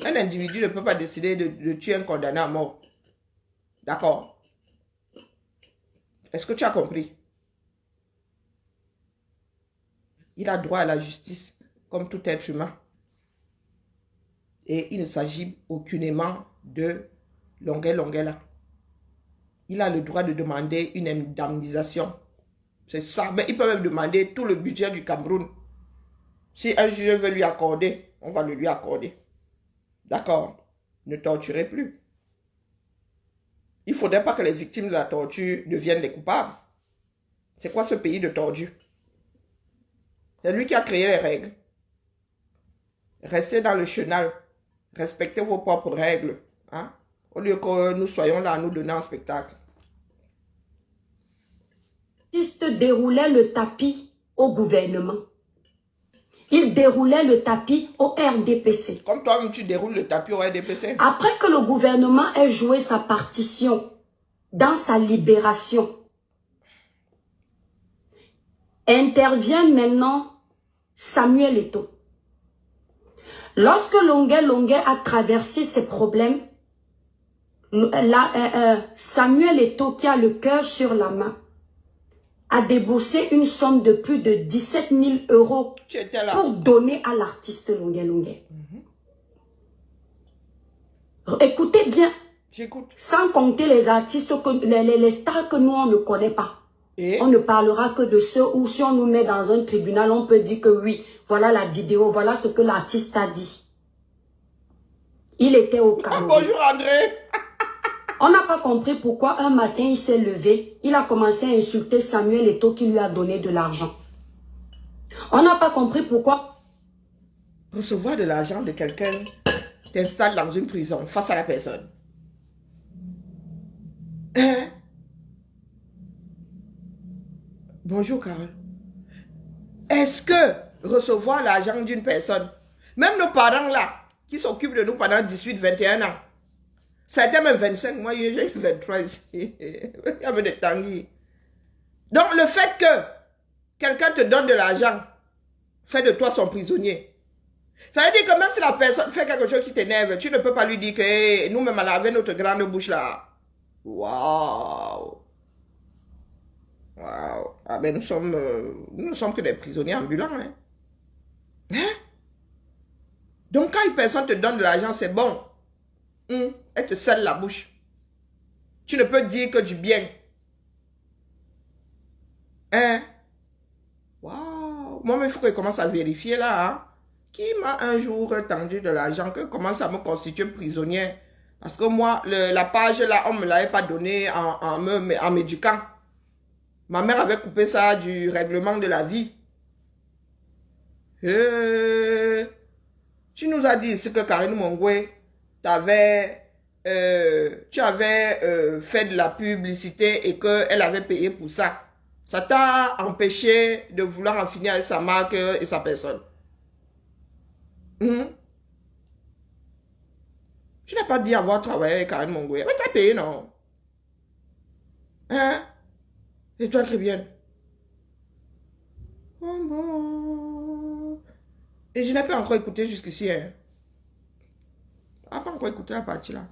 Un individu ne peut pas décider de tuer un condamné à mort. D'accord? Est-ce que tu as compris? Il a droit à la justice, comme tout être humain. Et il ne s'agit aucunement de Longuet là. Il a le droit de demander une indemnisation. C'est ça. Mais il peut même demander tout le budget du Cameroun. Si un juge veut lui accorder, on va le lui accorder. D'accord? Ne torturez plus. Il ne faudrait pas que les victimes de la torture deviennent les coupables. C'est quoi ce pays de torture? C'est lui qui a créé les règles. Restez dans le chenal. Respectez vos propres règles. Hein? Au lieu que nous soyons là à nous donner un spectacle. L'artiste déroulait le tapis au gouvernement. Il déroulait le tapis au RDPC. Comme toi-même, tu déroules le tapis au RDPC. Après que le gouvernement ait joué sa partition dans sa libération, Intervient maintenant Samuel Eto'o. Lorsque Longuet a traversé ses problèmes, Samuel Eto'o, qui a le cœur sur la main, a déboursé une somme de plus de 17 000 € pour donner à l'artiste Longuet. Écoutez bien. J'écoute. Sans compter les artistes, les stars que nous, on ne connaît pas. Et on ne parlera que de ceux où si on nous met dans un tribunal, on peut dire que oui, voilà la vidéo, voilà ce que l'artiste a dit. Il était au Cameroun. Bonjour André. On n'a pas compris pourquoi un matin il s'est levé, il a commencé à insulter Samuel Eto'o qui lui a donné de l'argent. On n'a pas compris pourquoi. Recevoir de l'argent de quelqu'un t'installe dans une prison face à la personne. Hein? Bonjour Carole. Est-ce que recevoir l'argent d'une personne, même nos parents là, qui s'occupent de nous pendant 18, 21 ans, certains même 25, moi j'ai 23 ici, il y a des tanguis. Donc le fait que quelqu'un te donne de l'argent, fait de toi son prisonnier. Ça veut dire que même si la personne fait quelque chose qui t'énerve, tu ne peux pas lui dire que hey, nous-mêmes on avait notre grande bouche là. Waouh! Waouh! Ah ben nous ne sommes que des prisonniers ambulants. Hein? Hein? Donc quand une personne te donne de l'argent, c'est bon. Elle te scelle la bouche. Tu ne peux dire que du bien. Hein? Waouh! Moi-même, il faut que je commence à vérifier là. Hein? Qui m'a un jour tendu de l'argent, que commence à me constituer prisonnière? Parce que moi, la page là, on ne me l'avait pas donnée en m'éduquant. Ma mère avait coupé ça du règlement de la vie. Tu nous as dit ce que Karine Mongwe, tu avais fait de la publicité et qu'elle avait payé pour ça. Ça t'a empêché de vouloir en finir avec sa marque et sa personne. Tu n'as pas dit avoir travaillé avec Karine Mongwe. Mais t'as payé, non? Hein? Et toi, très bien. Bon. Et je n'ai pas encore écouté jusqu'ici. Hein? Je n'ai pas encore écouté la partie là.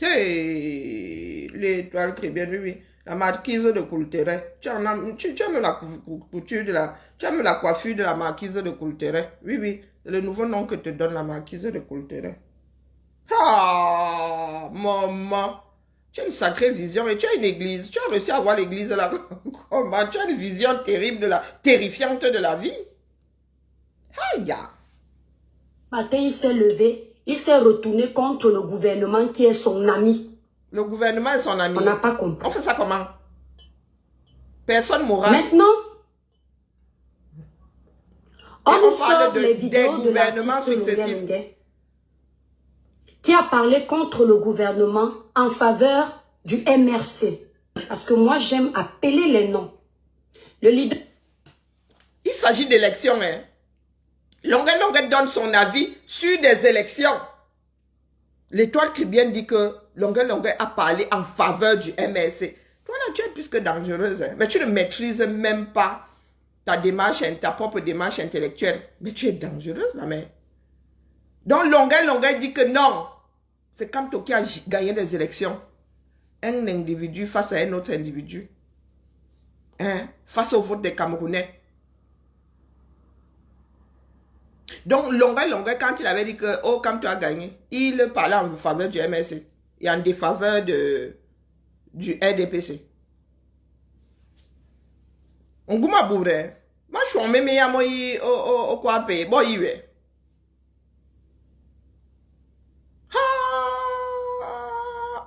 Hey, l'étoile très bien, oui. La marquise de Coulteret. Tu aimes la couture de la... Tu aimes la coiffure de la marquise de Coulteret. Oui, oui. C'est le nouveau nom que te donne la marquise de Coulteret. Ah, maman. Tu as une sacrée vision et tu as une église. Tu as réussi à voir l'église là. Comment? Tu as une vision terrible terrifiante de la vie. Aïe. Matin, il s'est levé. Il s'est retourné contre le gouvernement qui est son ami. Le gouvernement est son ami. On n'a pas compris. On fait ça comment? Personne morale. Maintenant, on sort les vidéos de l'artiste Longuet qui a parlé contre le gouvernement en faveur du MRC. Parce que moi, j'aime appeler les noms. Le leader... Il s'agit d'élections. Hein? Longuet donne son avis sur des élections. L'étoile Cribienne dit que Longuet a parlé en faveur du MRC. Toi là, tu es plus que dangereuse. Hein? Mais tu ne maîtrises même pas ta propre démarche intellectuelle. Mais tu es dangereuse, la mère. Donc Longuet dit que non. C'est Kamto qui a gagné les élections. Un individu face à un autre individu. Hein? Face au vote des Camerounais. Donc Longuet, quand il avait dit que oh, Kamto a gagné, il parlait en faveur du MSC et en défaveur du RDPC. On gouma bourre. Moi, je suis en même au quoi payer. Bon, il est.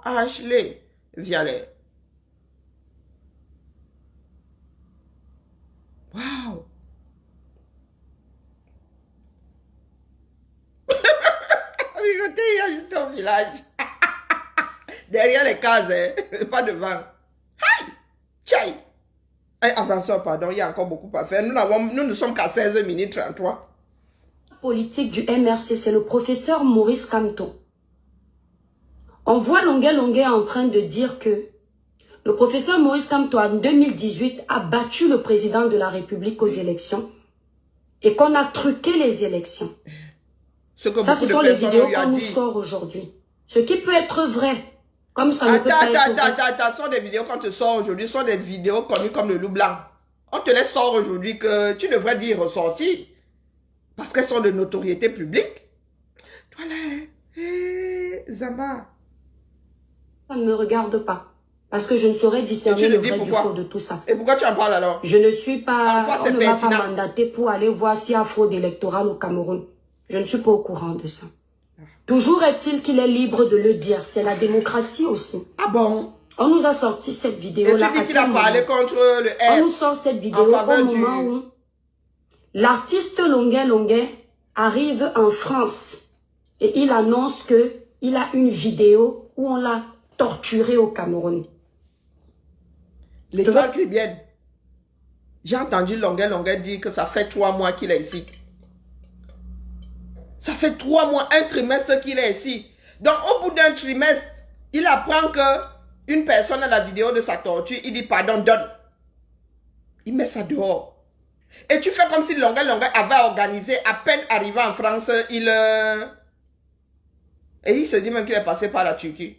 Ashley Violet. Wow. Regardez, il y a juste au village. Derrière les cases, hein? Pas devant. Aïe! Tchaï! Avançons, pardon, il y a encore beaucoup à faire. Nous ne sommes qu'à 16 minutes 33. Politique du MRC, c'est le professeur Maurice Kamto. On voit Longuet en train de dire que le professeur Maurice Kamto en 2018 a battu le président de la République aux élections et qu'on a truqué les élections. Ça, ce sont les vidéos qu'on nous sort aujourd'hui. Ce qui peut être vrai, comme ça ne peut pas être vrai. Attends, ce sont des vidéos qu'on te sort aujourd'hui, ce sont des vidéos connues comme le loup blanc. On te les sort aujourd'hui que tu devrais dire ressortir. Parce qu'elles sont de notoriété publique. Toi là, Zamba. Ça ne me regarde pas. Parce que je ne saurais discerner le vrai du faux de tout ça. Et pourquoi tu en parles alors? Je ne suis pas... on ne m'a pas mandaté pour aller voir s'il y a fraude électorale au Cameroun. Je ne suis pas au courant de ça. Toujours est-il qu'il est libre de le dire. C'est la démocratie aussi. Ah bon? On nous a sorti cette vidéo-là. Et tu dis qu'il a parlé contre le R. On nous sort cette vidéo au moment où l'artiste Longuet Longuet arrive en France. Et il annonce qu'il a une vidéo où on l'a torturé au Cameroun. L'étoile caribéenne. J'ai entendu Longuet Longuet dire que ça fait 3 mois qu'il est ici. Ça fait 3 mois, un trimestre qu'il est ici. Donc au bout d'un trimestre, il apprend que une personne a la vidéo de sa torture, il dit pardon, donne. Il met ça dehors. Et tu fais comme si Longuet Longuet avait organisé, à peine arrivé en France, et il se dit même qu'il est passé par la Turquie.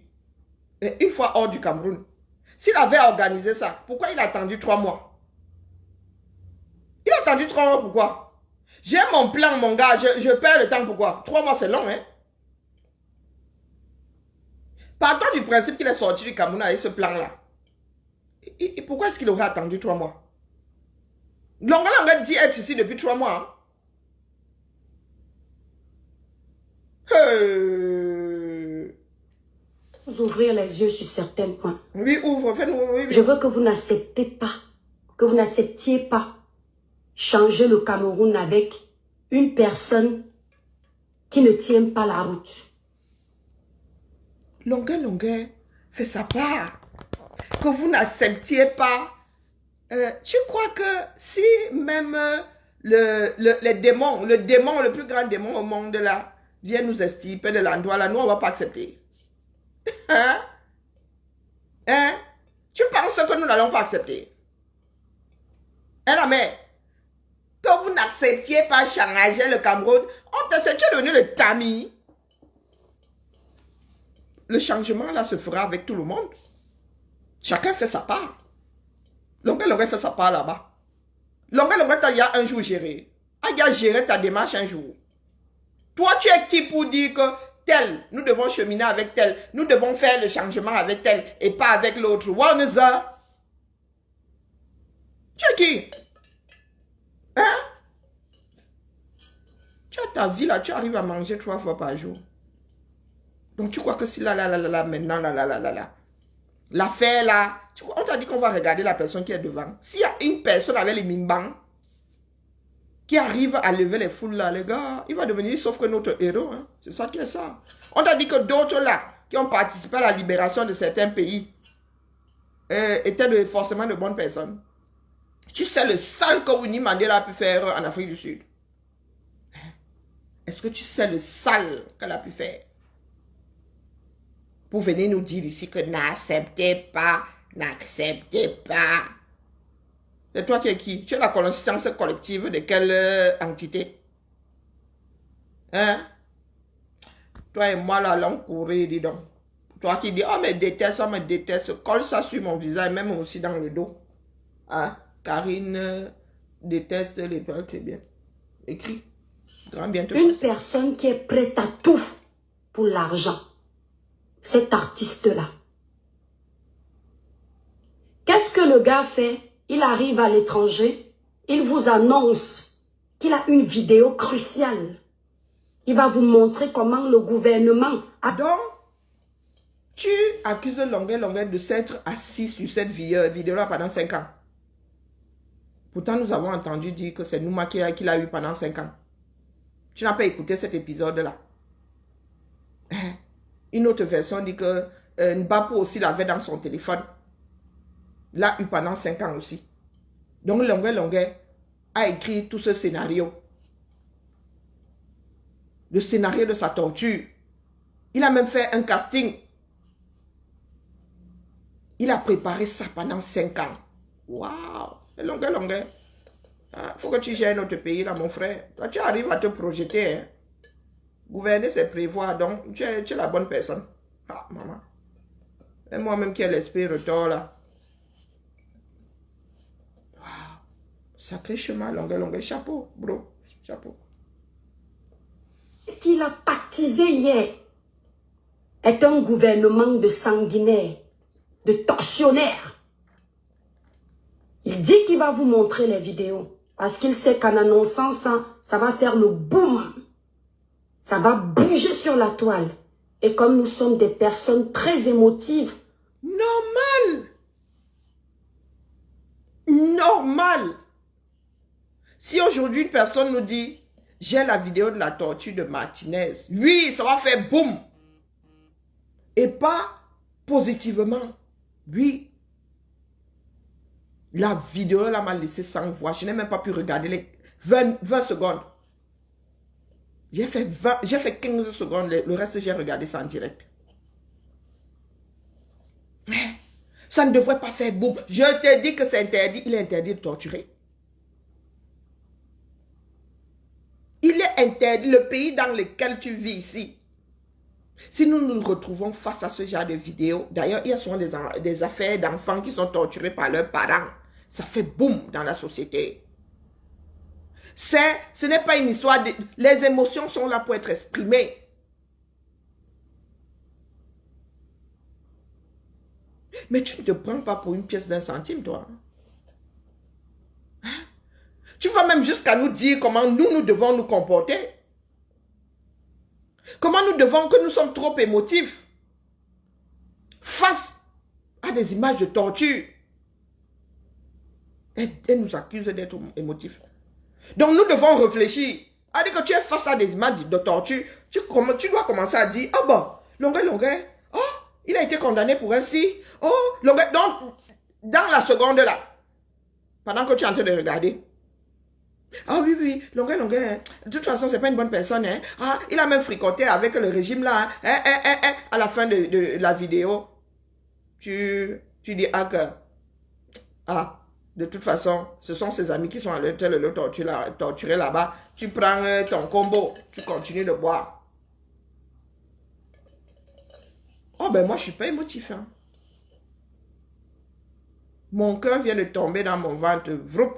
Et une fois hors du Cameroun. S'il avait organisé ça, pourquoi il a attendu 3 mois? Il a attendu 3 mois, pourquoi? J'ai mon plan, mon gars, je perds le temps, pourquoi? 3 mois, c'est long, hein? Partons du principe qu'il est sorti du Cameroun avec ce plan-là. Et pourquoi est-ce qu'il aurait attendu 3 mois? Longuet Longuet dit être ici depuis 3 mois. Vous ouvrir les yeux sur certains points. Oui, ouvre, fais-nous. Oui. Je veux que vous n'acceptez pas, que vous n'acceptiez pas changer le Cameroun avec une personne qui ne tient pas la route. Longuet Longuet fait sa part. Que vous n'acceptiez pas. Je crois que si même les démons, le plus grand démon au monde là, vient nous extirper de l'endroit là, nous on ne va pas accepter. Hein? Hein? Tu penses que nous n'allons pas accepter? Hein la mère? Que vous n'acceptiez pas changer le Cameroun, tu es devenu le tamis. Le changement là se fera avec tout le monde. Chacun fait sa part. Longuet Longuet fait sa part là-bas. Longuet Longuet il y a un jour géré. Il a géré ta démarche un jour. Toi tu es qui pour dire que tel, nous devons cheminer avec tel, nous devons faire le changement avec tel et pas avec l'autre. Wanza. Tu es qui? Hein? Tu as ta vie là, tu arrives à manger 3 fois par jour. Donc tu crois que si maintenant l'affaire là, on t'a dit qu'on va regarder la personne qui est devant. S'il y a une personne avec les mimbans qui arrive à lever les foules là, les gars, il va devenir sauf que notre héros. Hein. C'est ça qui est ça. On t'a dit que d'autres là, qui ont participé à la libération de certains pays, étaient forcément de bonnes personnes. Tu sais le sale que Winnie Mandela a pu faire en Afrique du Sud. Est-ce que tu sais le sale qu'elle a pu faire? Pour venir nous dire ici que n'acceptez pas, n'acceptez pas. C'est toi qui es qui? Tu es la conscience collective de quelle entité? Hein? Toi et moi là, allons courir, dis donc. Toi qui dis, oh mais déteste, oh mais déteste, colle ça sur mon visage, même aussi dans le dos. Hein? Karine déteste les peuples, c'est bien. Écris. Une personne qui est prête à tout pour l'argent. Cet artiste-là. Qu'est-ce que le gars fait? Il arrive à l'étranger, il vous annonce qu'il a une vidéo cruciale. Il va vous montrer comment le gouvernement a... Donc, tu accuses Longuet Longuet de s'être assis sur cette vidéo-là pendant 5 ans. Pourtant, nous avons entendu dire que c'est Nouma qui l'a eu pendant 5 ans. Tu n'as pas écouté cet épisode-là. Une autre version dit que Nbapo aussi l'avait dans son téléphone. L'a eu pendant 5 ans aussi. Donc Longuet Longuet a écrit tout ce scénario. Le scénario de sa torture. Il a même fait un casting. Il a préparé ça pendant 5 ans. Waouh! Longueur. Il faut que tu gères notre pays là, mon frère. Toi, tu arrives à te projeter. Hein. Gouverner, c'est prévoir. Donc, tu es la bonne personne. Ah, maman. Et moi-même qui ai l'esprit retort là. Waouh! Sacré chemin, longueur. Chapeau, bro. Chapeau. Ce qu'il a tactisé hier est un gouvernement de sanguinaires, de tortionnaires. Il dit qu'il va vous montrer les vidéos. Parce qu'il sait qu'en annonçant ça, ça va faire le boom. Ça va bouger sur la toile. Et comme nous sommes des personnes très émotives. Normal. Si aujourd'hui une personne nous dit, j'ai la vidéo de la torture de Martinez. Oui, ça va faire boum. Et pas positivement. Oui. La vidéo là m'a laissé sans voix. Je n'ai même pas pu regarder les 20 secondes. J'ai fait 15 secondes. Le reste, j'ai regardé ça en direct. Ça ne devrait pas faire boum. Je te dis que c'est interdit. Il est interdit de torturer. Il est interdit. Le pays dans lequel tu vis ici. Si nous nous retrouvons face à ce genre de vidéos, d'ailleurs, il y a souvent des affaires d'enfants qui sont torturés par leurs parents. Ça fait boum dans la société. Ce n'est pas une histoire de... Les émotions sont là pour être exprimées. Mais tu ne te prends pas pour une pièce d'un centime, toi. Hein? Tu vas même jusqu'à nous dire comment nous devons nous comporter. Comment que nous sommes trop émotifs face à des images de torture. Elle nous accuse d'être émotifs. Donc nous devons réfléchir. À dire que tu es face à des images de torture, tu dois commencer à dire, ah bon, longueur, oh, il a été condamné pour ainsi, oh, longueur. Donc, dans la seconde là, pendant que tu es en train de regarder, ah oui, longueur, de toute façon, c'est pas une bonne personne, hein. Ah, il a même fricoté avec le régime là, à la fin de la vidéo, tu dis, de toute façon, ce sont ses amis qui sont allés le torturer là-bas. Tu prends ton combo, tu continues de boire. Oh ben moi, je suis pas émotif. Hein. Mon cœur vient de tomber dans mon ventre. Vroup.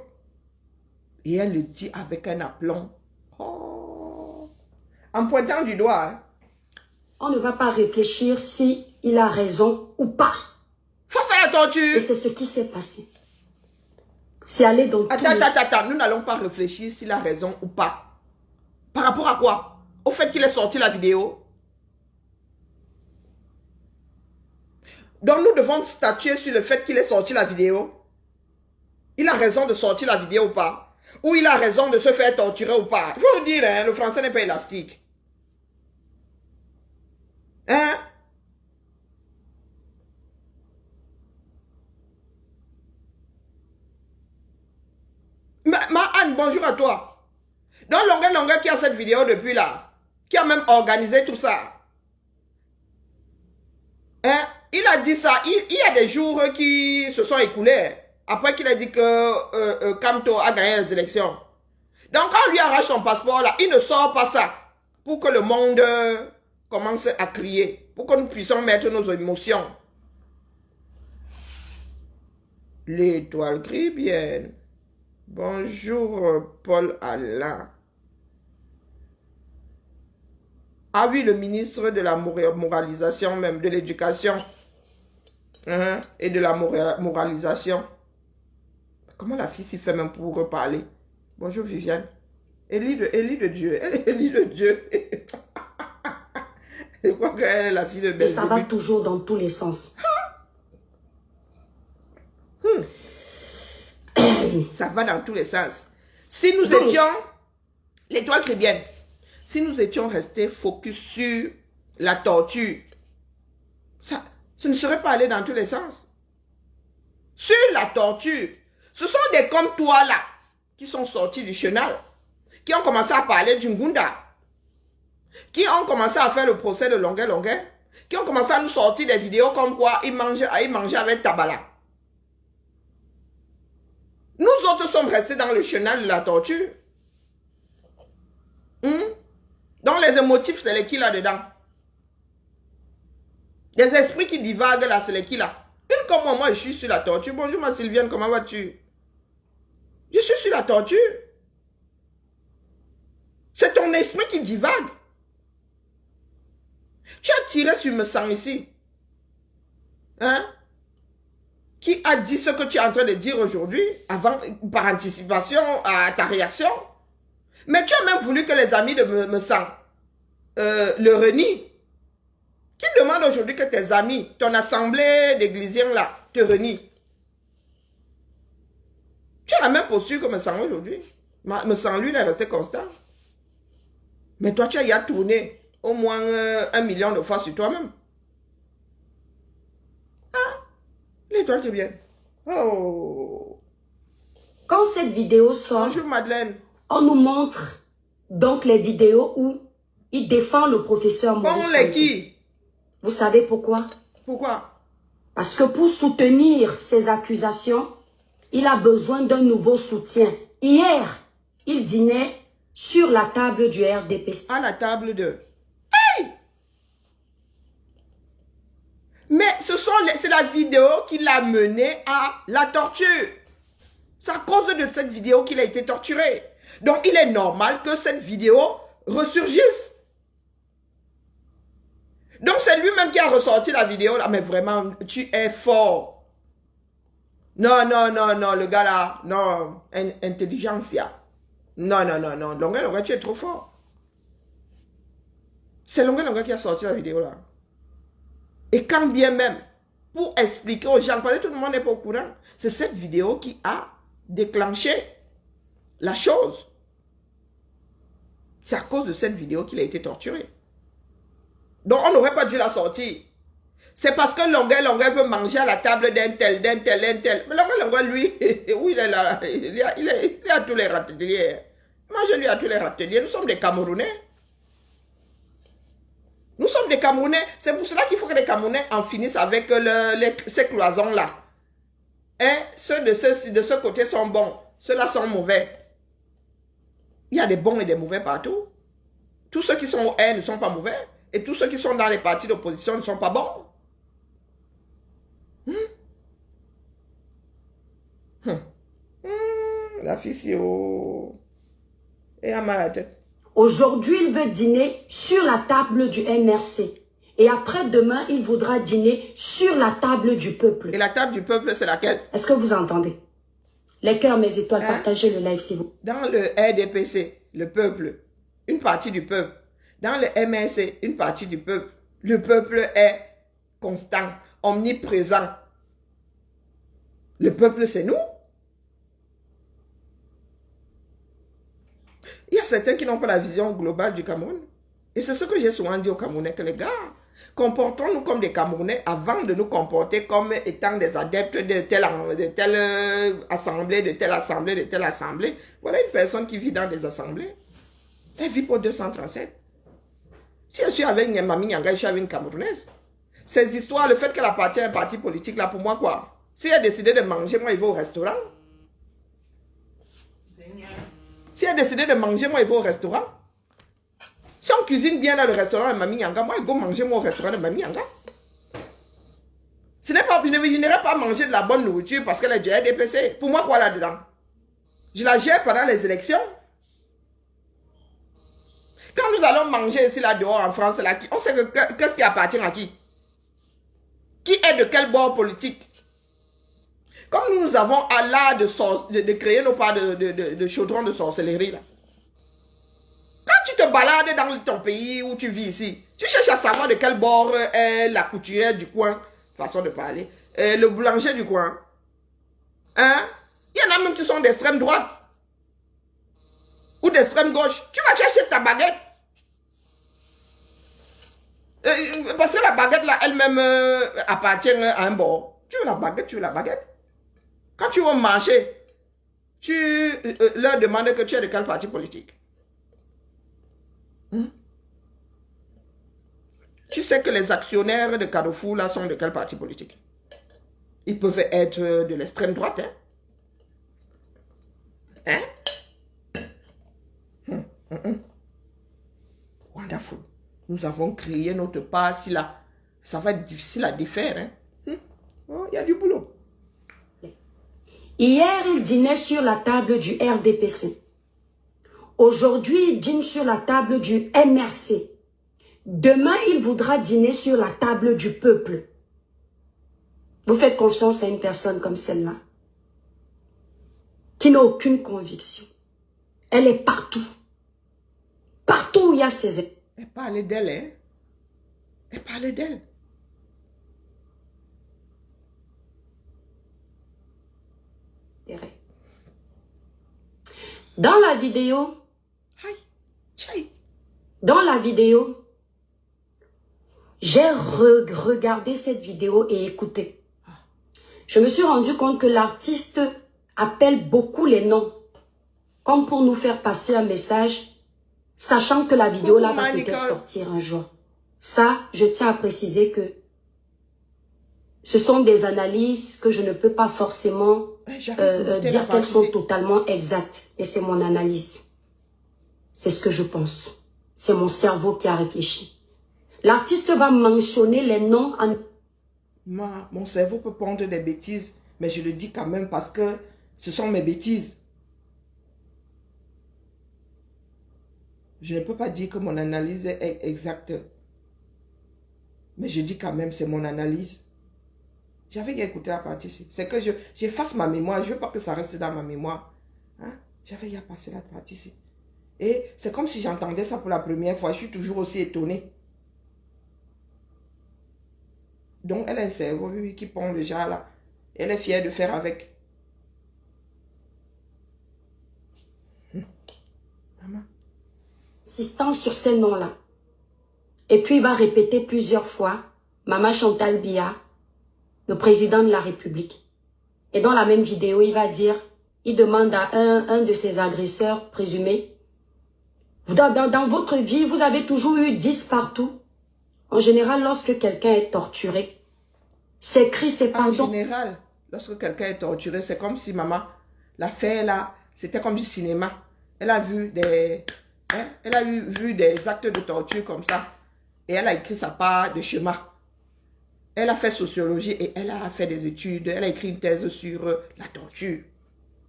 Et elle le dit avec un aplomb. Oh. En pointant du doigt. Hein. On ne va pas réfléchir si il a raison ou pas. Face à la torture. Et c'est ce qui s'est passé. C'est aller dans Attends, nous n'allons pas réfléchir s'il a raison ou pas. Par rapport à quoi? Au fait qu'il ait sorti la vidéo? Donc nous devons statuer sur le fait qu'il ait sorti la vidéo. Il a raison de sortir la vidéo ou pas? Ou il a raison de se faire torturer ou pas? Il faut le dire, hein, le français n'est pas élastique. Hein? Ma Anne, bonjour à toi. Donc longueur qui a cette vidéo depuis là, qui a même organisé tout ça. Hein? Il a dit ça, il y a des jours qui se sont écoulés, après qu'il a dit que Kamto a gagné les élections. Donc quand on lui arrache son passeport là, il ne sort pas ça, pour que le monde commence à crier, pour que nous puissions mettre nos émotions. L'étoile caribéenne. Bonjour, Paul Alain. Ah oui, le ministre de la moralisation même, de l'éducation. Et de la moralisation. Comment la fille s'y fait même pour parler? Bonjour, Viviane. Élie de Dieu. Élie de Dieu. Je crois qu'elle est la fille de Belzébuth. Et ça va toujours dans tous les sens. Ça va dans tous les sens. Si nous étions, l'étoile caribéenne, si nous étions restés focus sur la torture, ça ne serait pas allé dans tous les sens. Sur la torture, ce sont des comme toi là, qui sont sortis du chenal, qui ont commencé à parler du Ngunda, qui ont commencé à faire le procès de longueur, qui ont commencé à nous sortir des vidéos comme quoi ils mangeaient avec Tabala. Nous autres sommes restés dans le chenal de la torture. Donc les émotifs, c'est les qui là-dedans? Les esprits qui divaguent là, c'est les qui là? Une comme moi, je suis sur la torture. Bonjour ma Sylviane, comment vas-tu? Je suis sur la torture. C'est ton esprit qui divague. Tu as tiré sur me sang ici. Hein? Qui a dit ce que tu es en train de dire aujourd'hui, avant, par anticipation à ta réaction? Mais tu as même voulu que les amis de me sang le renient. Qui demande aujourd'hui que tes amis, ton assemblée d'églisiens là, te renient? Tu as la même posture que me sang aujourd'hui. Me sang, lui, il est resté constant. Mais toi, tu as tourné au moins 1 million de fois sur toi-même. Ah, l'étoile te vient. Oh. Quand cette vidéo sort, Bonjour Madeleine. on nous montre donc les vidéos où il défend le professeur Maurice Bon, les Kamto. qui? Vous savez pourquoi? Pourquoi? Parce que pour soutenir ces accusations, il a besoin d'un nouveau soutien. Hier, il dînait sur la table du RDPC. À la table de... Hey! Mais c'est la vidéo qui l'a mené à la torture. C'est à cause de cette vidéo qu'il a été torturé. Donc, il est normal que cette vidéo ressurgisse. Donc, c'est lui-même qui a ressorti la vidéo là. Mais vraiment, tu es fort. Non, non, non, non, le gars là. Non, intelligentsia. Non, non, non, non. Longa, tu es trop fort. C'est Longa qui a sorti la vidéo là. Et quand bien même, pour expliquer aux gens, parce que tout le monde n'est pas au courant, c'est cette vidéo qui a déclenché la chose. C'est à cause de cette vidéo qu'il a été torturé. Donc on n'aurait pas dû la sortir. C'est parce que Longa veut manger à la table d'un tel. Mais Longa, lui, où il est là, il a tous les râteliers. Moi, je lui ai tous les râteliers. Nous sommes des Camerounais. Nous sommes des Camerounais. C'est pour cela qu'il faut que les Camerounais en finissent avec ces cloisons-là. Hein? Ceux de ce côté sont bons. Ceux-là sont mauvais. Il y a des bons et des mauvais partout. Tous ceux qui sont au R ne sont pas mauvais. Et tous ceux qui sont dans les partis d'opposition ne sont pas bons. La fille, et a mal à la tête. Aujourd'hui, il veut dîner sur la table du MRC. Et après-demain, il voudra dîner sur la table du peuple. Et la table du peuple, c'est laquelle? Est-ce que vous entendez? Les cœurs, mes étoiles, Hein? partagez le live si vous... Dans le RDPC, le peuple, une partie du peuple. Dans le MRC, une partie du peuple. Le peuple est constant, omniprésent. Le peuple, c'est nous. Il y a certains qui n'ont pas la vision globale du Cameroun. Et c'est ce que j'ai souvent dit aux Camerounais, que les gars, comportons-nous comme des Camerounais avant de nous comporter comme étant des adeptes de telle assemblée, de telle assemblée, de telle assemblée. Voilà une personne qui vit dans des assemblées. Elle vit pour 237. Si je suis avec une mamie Nyanga, je suis avec une Camerounaise. Ces histoires, le fait qu'elle appartient à un parti politique, là, pour moi, quoi? Si elle a décidé de manger, moi, il va au restaurant. Si elle a décidé de manger, moi, il va au restaurant. Si on cuisine bien dans le restaurant de Mamie Nyanga, moi, il va manger moi au restaurant de Mamie Nyanga. Je n'irai pas manger de la bonne nourriture parce qu'elle est du RDPC. Pour moi, quoi là-dedans? Je la gère pendant les élections. Quand nous allons manger ici, là, dehors, en France, là, on sait qu'est-ce qui appartient à qui? Qui est de quel bord politique? Comme nous avons à l'art de créer nos pas de chaudrons de sorcellerie, là. Quand tu te balades dans ton pays où tu vis ici, tu cherches à savoir de quel bord est la couturière du coin, façon de parler, le boulanger du coin. Hein? Il y en a même qui sont d'extrême droite ou d'extrême gauche. Tu vas chercher ta baguette. Parce que la baguette là, elle-même appartient à un bord. Tu veux la baguette, tu veux la baguette. Quand tu vas marcher, tu leur demandes que tu es de quel parti politique. Tu sais sais que les actionnaires de Carrefour, là, sont de quel parti politique? Ils peuvent être de l'extrême droite, hein? Wonderful. Nous avons créé notre passe là. Ça va être difficile à défaire, hein? Oh, il y a du boulot. Hier, il dînait sur la table du RDPC. Aujourd'hui, il dîne sur la table du MRC. Demain, il voudra dîner sur la table du peuple. Vous faites confiance à une personne comme celle-là, qui n'a aucune conviction. Elle est partout. Partout où il y a ses... Elle parlait d'elle, hein? Elle parlait d'elle. Dans la vidéo, j'ai regardé cette vidéo et écouté. Je me suis rendu compte que l'artiste appelle beaucoup les noms, comme pour nous faire passer un message, sachant que la vidéo là va peut-être sortir un jour. Ça, je tiens à préciser que ce sont des analyses que je ne peux pas forcément dire qu'elles sont totalement exactes. Et c'est mon analyse. C'est ce que je pense. C'est mon cerveau qui a réfléchi. L'artiste va mentionner les noms en... Mon cerveau peut prendre des bêtises, mais je le dis quand même parce que ce sont mes bêtises. Je ne peux pas dire que mon analyse est exacte. Mais je dis quand même, c'est mon analyse. J'avais qu'à écouter la partie ici. C'est que j'efface ma mémoire. Je ne veux pas que ça reste dans ma mémoire. Hein? J'avais qu'à passer la partie ici. Et c'est comme si j'entendais ça pour la première fois. Je suis toujours aussi étonnée. Donc, elle a un cerveau qui pond déjà là. Elle est fière de faire avec. Maman. Insistant sur ces noms-là. Et puis, il va répéter plusieurs fois. Maman Chantal Biya, le président de la République. Et dans la même vidéo, il va dire, il demande à un de ses agresseurs présumés, dans votre vie, vous avez toujours eu 10 partout. En général, lorsque quelqu'un est torturé, ses cris, ses pardons. En général, lorsque quelqu'un est torturé, c'est comme si maman, l'affaire là, c'était comme du cinéma. Elle a vu des, elle a vu des actes de torture comme ça. Et elle a écrit sa part de chemin. Elle a fait sociologie et elle a fait des études. Elle a écrit une thèse sur la torture.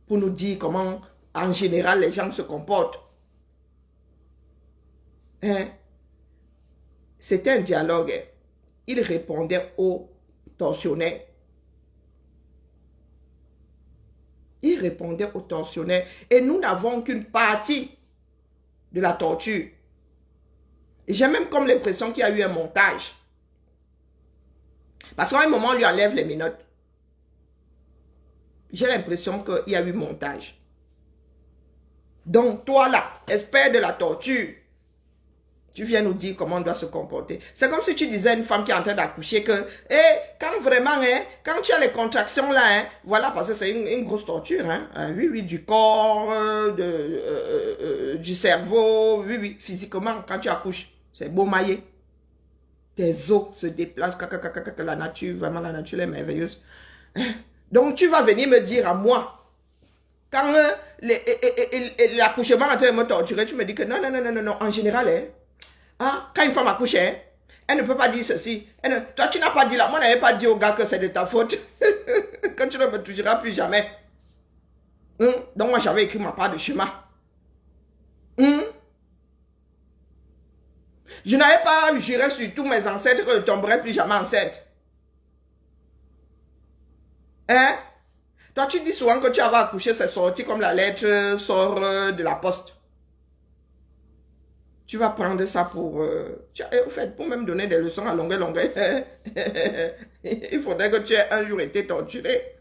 Pour nous dire comment, en général, les gens se comportent. C'était un dialogue. Il répondait aux tortionnaires. Il répondait aux tortionnaires. Et nous n'avons qu'une partie de la torture. Et j'ai même comme l'impression qu'il y a eu un montage. Parce qu'à un moment, on lui enlève les menottes. J'ai l'impression qu'il y a eu montage. Donc, toi là, expert de la torture, tu viens nous dire comment on doit se comporter. C'est comme si tu disais à une femme qui est en train d'accoucher que, quand vraiment, quand tu as les contractions là, voilà, parce que c'est une grosse torture, oui, du corps, du cerveau, oui, physiquement, quand tu accouches, c'est beau maillé. Tes os se déplacent, la nature, vraiment la nature est merveilleuse. Donc tu vas venir me dire à moi, quand l'accouchement est en train de me torturer, tu me dis que non, en général, quand une femme accouche, elle ne peut pas dire ceci. Toi tu n'as pas dit là, moi je n'avais pas dit au gars que c'est de ta faute, que tu ne me toucheras plus jamais. Donc moi j'avais écrit ma part de chemin. Je n'avais pas juré sur tous mes ancêtres que je ne tomberais plus jamais enceinte. Toi, tu dis souvent que tu avais accouché, c'est sorti comme la lettre sort de la poste. Tu vas prendre ça pour... au fait, pour même donner des leçons à longueur. Il faudrait que tu aies un jour été torturé.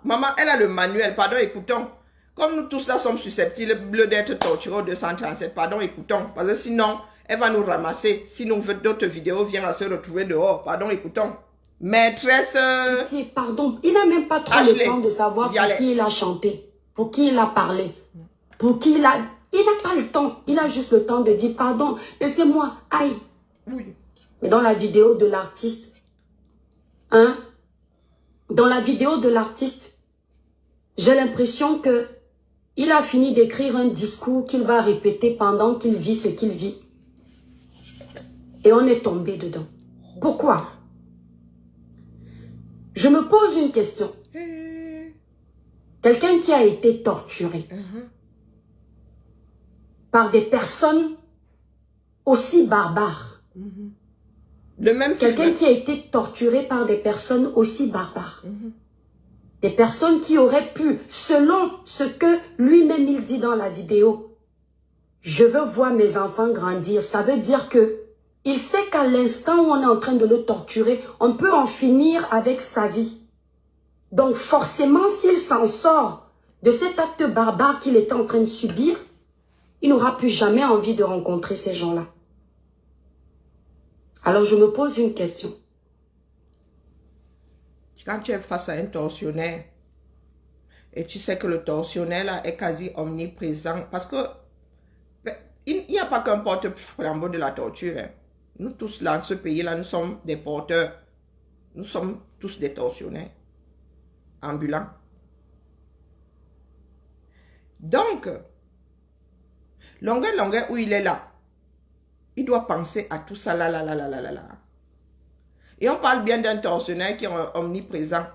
Maman, elle a le manuel. Pardon, écoutons. Comme nous tous là sommes susceptibles d'être torturés au 237, pardon, écoutons. Parce que sinon, elle va nous ramasser. Si d'autres vidéos viennent à se retrouver dehors, pardon, écoutons. Maîtresse... Pardon, il n'a même pas trop le temps de savoir pour qui il a chanté, pour qui il a parlé, pour qui il a... Il n'a pas le temps. Il a juste le temps de dire pardon, laissez-moi, aïe. Oui. Mais dans la vidéo de l'artiste, hein, dans la vidéo de l'artiste, j'ai l'impression que il a fini d'écrire un discours qu'il va répéter pendant qu'il vit ce qu'il vit. Et on est tombé dedans. Pourquoi? Je me pose une question. Quelqu'un qui a été torturé par des personnes aussi barbares. Le même Quelqu'un qui a été torturé par des personnes aussi barbares. Des personnes qui auraient pu, selon ce que lui-même il dit dans la vidéo, je veux voir mes enfants grandir. Ça veut dire que il sait qu'à l'instant où on est en train de le torturer, on peut en finir avec sa vie. Donc forcément, s'il s'en sort de cet acte barbare qu'il était en train de subir, il n'aura plus jamais envie de rencontrer ces gens-là. Alors je me pose une question. Quand tu es face à un tortionnaire, et tu sais que le tortionnaire là est quasi omniprésent, parce que il n'y a pas qu'un porte-flambeau de la torture. Hein. Nous tous dans ce pays-là, nous sommes des porteurs. Nous sommes tous des tortionnaires ambulants. Donc, longueur où il est là, il doit penser à tout ça là. Et on parle bien d'un tortionnaire qui est omniprésent.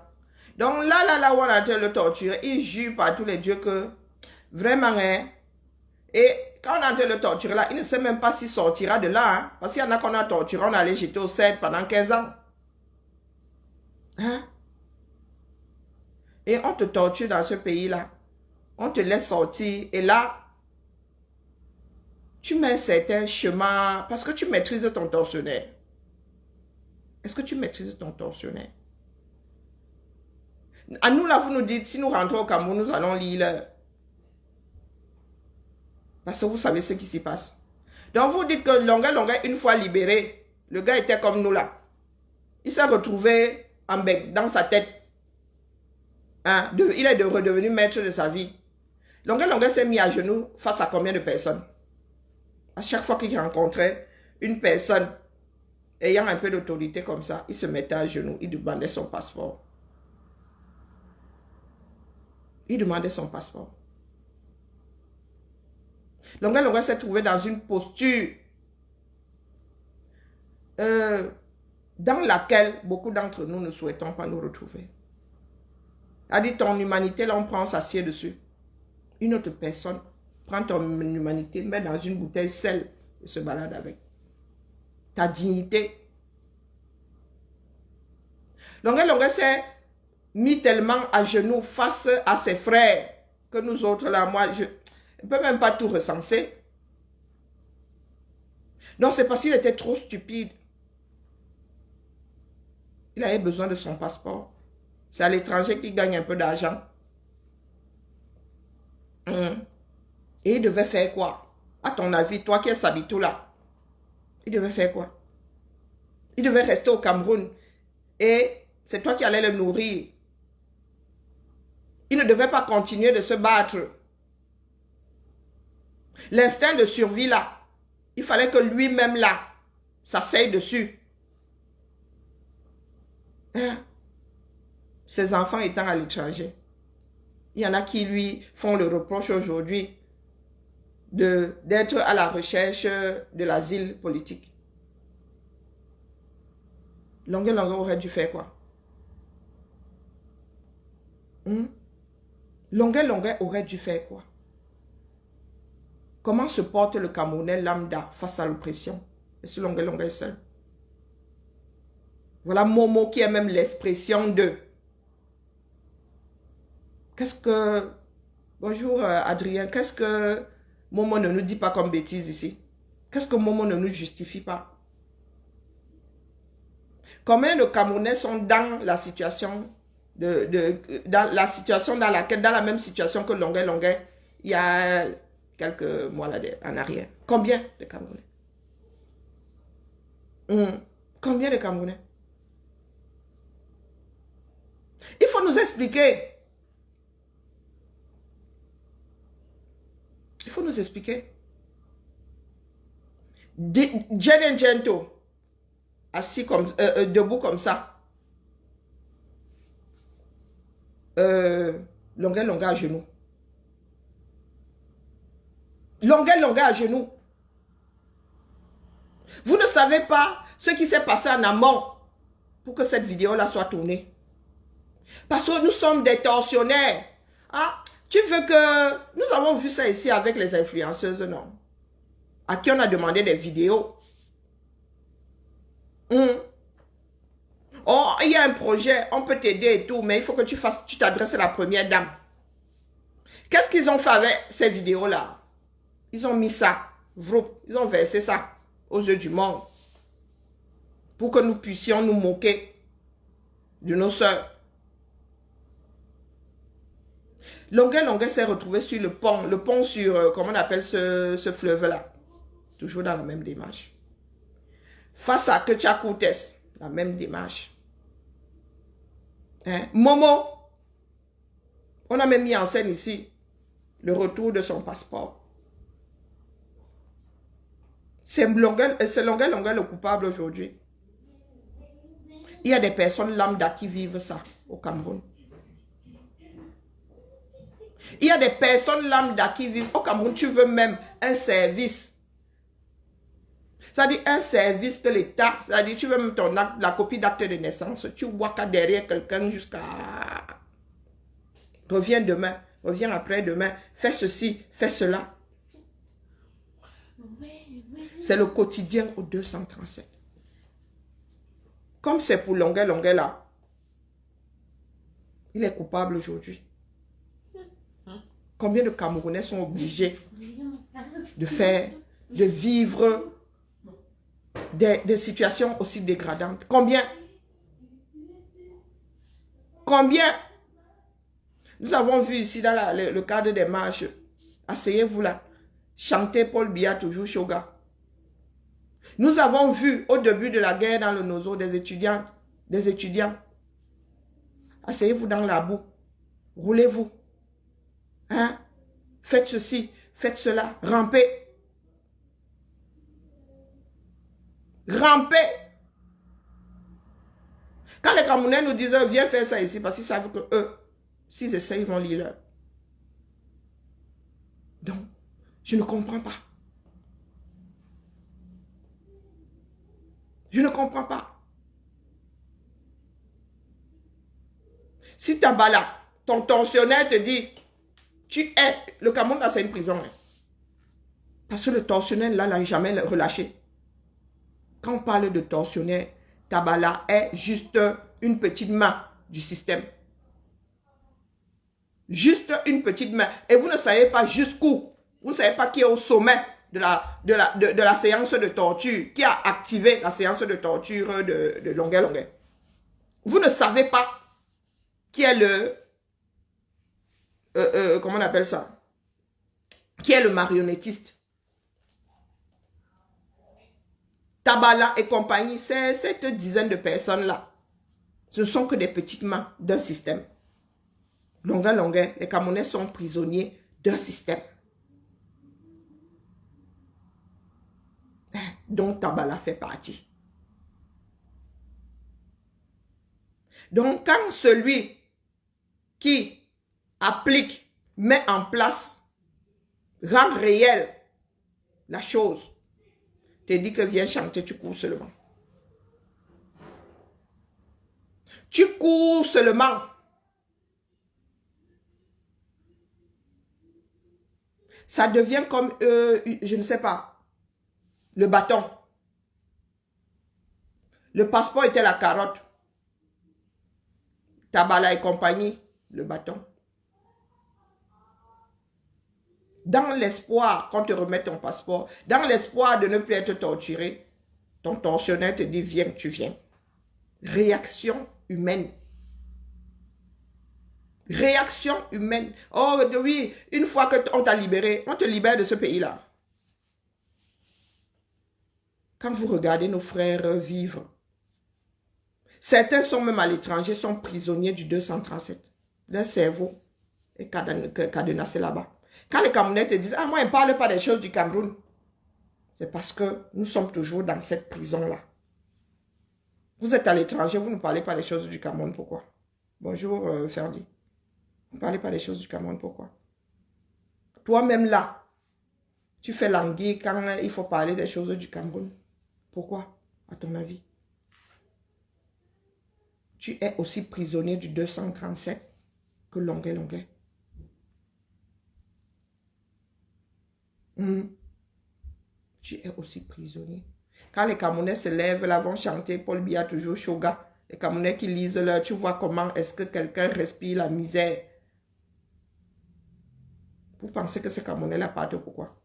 Donc là où on a été le torturer, il jure par tous les dieux que vraiment, hein, et quand on a été le torturer là, il ne sait même pas s'il sortira de là, hein, parce qu'il y en a qu'on a torturé, on allait jeter au cèdre pendant 15 ans. Hein? Et on te torture dans ce pays-là. On te laisse sortir. Et là, tu mets un certain chemin parce que tu maîtrises ton tortionnaire. Est-ce que tu maîtrises ton tortionnaire? À nous, là, vous nous dites, si nous rentrons au Cameroun, nous allons lire. Parce que vous savez ce qui s'y passe. Donc, vous dites que longueur, une fois libéré, le gars était comme nous, là. Il s'est retrouvé en bec, dans sa tête. Hein? Il est redevenu maître de sa vie. Longueur s'est mis à genoux face à combien de personnes? À chaque fois qu'il rencontrait une personne ayant un peu d'autorité comme ça, il se mettait à genoux, il demandait son passeport. Il demandait son passeport. Longueur s'est trouvé dans une posture dans laquelle beaucoup d'entre nous ne souhaitons pas nous retrouver. A dit ton humanité, là on prend, on s'assied dessus. Une autre personne prend ton humanité, met dans une bouteille sel et se balade avec. Ta dignité. Longueur s'est mis tellement à genoux face à ses frères que nous autres là, moi, je ne peux même pas tout recenser. Donc c'est parce qu'il était trop stupide. Il avait besoin de son passeport. C'est à l'étranger qu'il gagne un peu d'argent. Et il devait faire quoi? À ton avis, toi qui es Sabitou là, il devait faire quoi? Il devait rester au Cameroun. Et c'est toi qui allais le nourrir. Il ne devait pas continuer de se battre. L'instinct de survie là, il fallait que lui-même là, s'asseye dessus. Hein? Ses enfants étant à l'étranger. Il y en a qui lui font le reproche aujourd'hui d'être à la recherche de l'asile politique. Longueur aurait dû faire quoi? Longueur aurait dû faire quoi? Comment se porte le Camerounais lambda face à l'oppression? Est-ce que Longueur est seul? Voilà Momo qui est même l'expression de... Qu'est-ce que... Bonjour Adrien, qu'est-ce que Momo ne nous dit pas comme bêtise ici? Qu'est-ce que Momo ne nous justifie pas? Combien de Camerounais sont dans la situation dans la même situation que Longueur il y a quelques mois là en arrière? Combien de Camerounais? Combien de Camerounais? Il faut nous expliquer. Il faut nous expliquer. Jen Gento, assis comme, debout comme ça. Longueur à genoux. Longueur à genoux. Vous ne savez pas ce qui s'est passé en amont pour que cette vidéo-là soit tournée. Parce que nous sommes des tortionnaires. Ah, tu veux que... Nous avons vu ça ici avec les influenceuses, non? À qui on a demandé des vidéos. Oh, il y a un projet, on peut t'aider et tout, mais il faut que tu t'adresses à la première dame. Qu'est-ce qu'ils ont fait avec ces vidéos-là? Ils ont mis ça, ils ont versé ça aux yeux du monde pour que nous puissions nous moquer de nos sœurs. Longueur s'est retrouvé sur le pont sur, comment on appelle ce fleuve-là? Toujours dans la même démarche. Face à Ketia Koutes, la même démarche. Hein? Momo, on a même mis en scène ici le retour de son passeport. C'est longueur le coupable aujourd'hui. Il y a des personnes lambda qui vivent ça au Cameroun. Il y a des personnes lambda qui vivent au Cameroun. Tu veux même un service. C'est-à-dire un service de l'État. C'est-à-dire tu veux même ton acte, la copie d'acte de naissance. Tu vois qu'à derrière quelqu'un jusqu'à... Reviens demain, reviens après-demain. Fais ceci, fais cela. C'est le quotidien au 237. Comme c'est pour Longueur là. Il est coupable aujourd'hui. Combien de Camerounais sont obligés de vivre des situations aussi dégradantes? Combien? Combien? Nous avons vu ici dans le cadre des marches, asseyez-vous là, chanter Paul Biya toujours Shoga. Nous avons vu au début de la guerre dans le Nozo des étudiants. Asseyez-vous dans la boue, roulez-vous. Hein? Faites ceci, faites cela, rampez. Rampez. Quand les Camerounais nous disent, viens faire ça ici, parce qu'ils savent que eux, s'ils essayent, ils vont lire leur. Donc, je ne comprends pas. Je ne comprends pas. Si Tabala, ton tortionnaire te dit, le Cameroun, là, c'est une prison. Hein. Parce que le tortionnaire, là, l'a jamais relâché. Quand on parle de tortionnaire, Tabala est juste une petite main du système. Juste une petite main. Et vous ne savez pas jusqu'où. Vous ne savez pas qui est au sommet de la séance de torture. Qui a activé la séance de torture de Longueur. Vous ne savez pas qui est le... comment on appelle ça? Qui est le marionnettiste? Tabala et compagnie, c'est cette dizaine de personnes-là. Ce ne sont que des petites mains d'un système. Longueur, les Camerounais sont prisonniers d'un système. Dont Tabala fait partie. Donc, quand celui qui applique, met en place, rend réel la chose, te dit que viens chanter, tu cours seulement. Tu cours seulement. Ça devient comme, je ne sais pas, le bâton. Le passeport était la carotte. Tabala et compagnie, le bâton. Dans l'espoir qu'on te remette ton passeport, dans l'espoir de ne plus être torturé, ton tortionnaire te dit viens, tu viens. Réaction humaine. Réaction humaine. Oh oui, une fois qu'on t'a libéré, on te libère de ce pays-là. Quand vous regardez nos frères vivre, certains sont même à l'étranger, sont prisonniers du 237. Leur cerveau est cadenassé là-bas. Quand les Camerounais te disent, ah, moi, ils ne parlent pas des choses du Cameroun, c'est parce que nous sommes toujours dans cette prison-là. Vous êtes à l'étranger, vous ne parlez pas des choses du Cameroun, pourquoi? Bonjour, Ferdi. Vous ne parlez pas des choses du Cameroun, pourquoi? Toi-même là, tu fais languir quand il faut parler des choses du Cameroun. Pourquoi, à ton avis? Tu es aussi prisonnier du 237 que Longuet. Tu es aussi prisonnier. Quand les Camerounais se lèvent, là, vont chanter Paul Biya toujours Shoga. Les Camerounais qui lisent là, tu vois comment est-ce que quelqu'un respire la misère. Vous pensez que ces Camerounais-là partent pourquoi?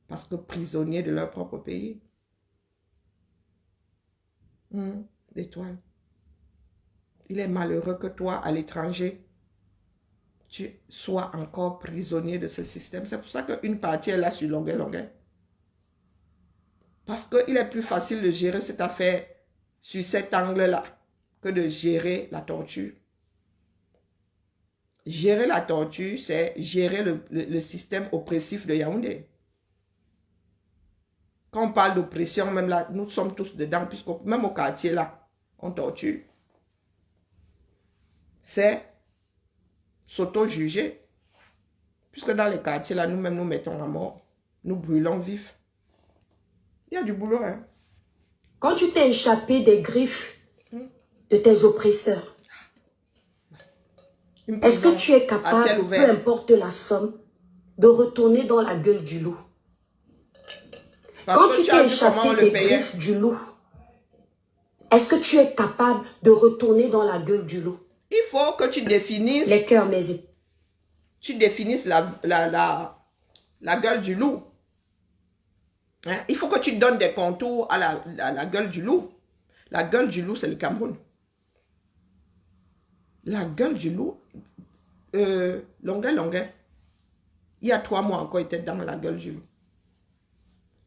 Parce que prisonniers de leur propre pays. L'étoile. Il est malheureux que toi, à l'étranger, tu sois encore prisonnier de ce système. C'est pour ça qu'une partie est là sur Longuet. Parce qu'il est plus facile de gérer cette affaire sur cet angle-là que de gérer la torture. Gérer la torture, c'est gérer le système oppressif de Yaoundé. Quand on parle d'oppression, même là, nous sommes tous dedans, puisque même au quartier là, on torture. C'est s'auto-juger. Puisque dans les quartiers là, nous-mêmes nous mettons à mort. Nous brûlons vifs. Il y a du boulot, hein. Quand tu t'es échappé des griffes de tes oppresseurs, est-ce que tu es capable, peu importe la somme, de retourner dans la gueule du loup? Quand tu t'es échappé des griffes du loup, est-ce que tu es capable de retourner dans la gueule du loup? Il faut que tu définisses... Les cœurs, mais... Tu définisses la gueule du loup. Hein? Il faut que tu donnes des contours à la gueule du loup. La gueule du loup, c'est le Cameroun. La gueule du loup, Longuet. Il y a 3 mois encore, il était dans la gueule du loup.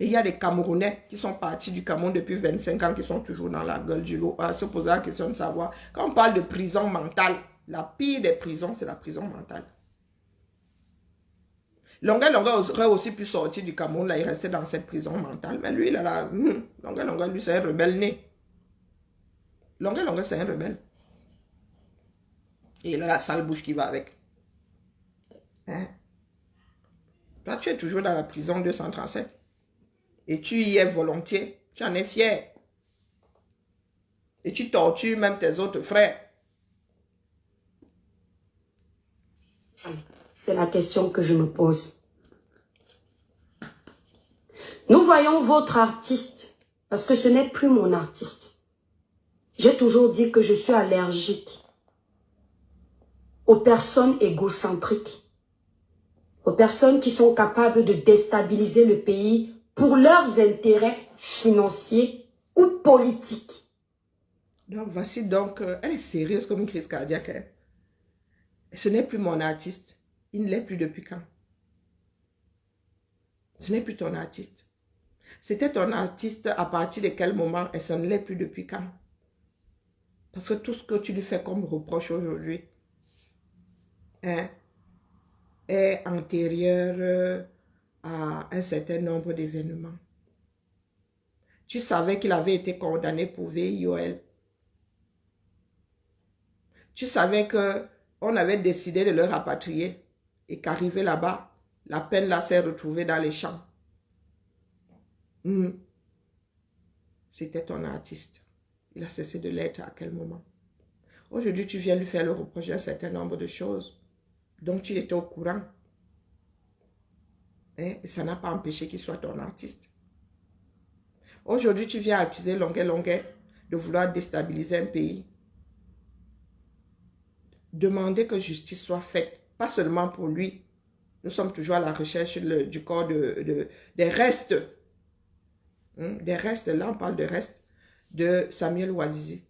Et il y a des Camerounais qui sont partis du Cameroun depuis 25 ans, qui sont toujours dans la gueule du loup. À se poser la question de savoir, quand on parle de prison mentale, la pire des prisons, c'est la prison mentale. Longuet aurait aussi pu sortir du Cameroun, là, il restait dans cette prison mentale. Mais lui, Longuet, lui, c'est un rebelle né. Longuet, c'est un rebelle. Et il a la sale bouche qui va avec. Hein? Toi, tu es toujours dans la prison 237. Et tu y es volontiers. Tu en es fier. Et tu tortures même tes autres frères. C'est la question que je me pose. Nous voyons votre artiste, parce que ce n'est plus mon artiste. J'ai toujours dit que je suis allergique aux personnes égocentriques, aux personnes qui sont capables de déstabiliser le pays pour leurs intérêts financiers ou politiques. Donc, voici donc, elle est sérieuse comme une crise cardiaque. Hein? Ce n'est plus mon artiste. Il ne l'est plus depuis quand? Ce n'est plus ton artiste. C'était ton artiste à partir de quel moment et ça ne l'est plus depuis quand? Parce que tout ce que tu lui fais comme reproche aujourd'hui hein, est antérieur à un certain nombre d'événements. Tu savais qu'il avait été condamné pour VIOL. Tu savais qu'on avait décidé de le rapatrier et qu'arrivé là-bas, la peine là s'est retrouvée dans les champs. C'était ton artiste. Il a cessé de l'être à quel moment? Aujourd'hui, tu viens lui faire le reproche d'un certain nombre de choses dont tu étais au courant. Et ça n'a pas empêché qu'il soit ton artiste. Aujourd'hui, tu viens accuser Longuet de vouloir déstabiliser un pays. Demander que justice soit faite, pas seulement pour lui. Nous sommes toujours à la recherche du corps des restes. Des restes, là on parle de restes de Samuel Ouazizi.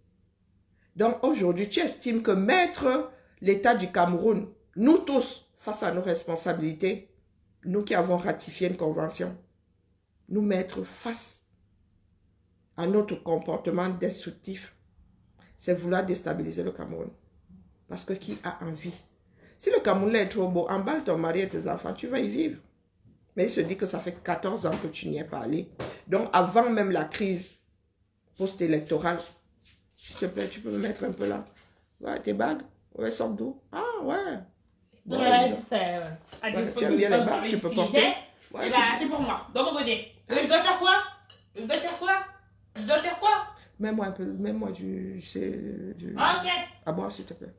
Donc aujourd'hui, tu estimes que mettre l'État du Cameroun, nous tous, face à nos responsabilités, nous qui avons ratifié une convention, nous mettre face à notre comportement destructif, c'est vouloir déstabiliser le Cameroun. Parce que qui a envie? Si le Cameroun est trop beau, emballe ton mari et tes enfants, tu vas y vivre. Mais il se dit que ça fait 14 ans que tu n'y es pas allé. Donc, avant même la crise post-électorale, s'il te plaît, tu peux me mettre un peu là. Ouais, tes bagues, ouais, sortent d'où? Ah, ouais. Bon, Ouais, c'est... tu aimes bien les bagues, tu peux porter. Ouais, Et bah, c'est pour moi, dans mon côté. Je dois faire quoi? Je dois faire quoi? Je dois faire quoi? Mets-moi un peu, mets-moi Ok. à boire, s'il te plaît.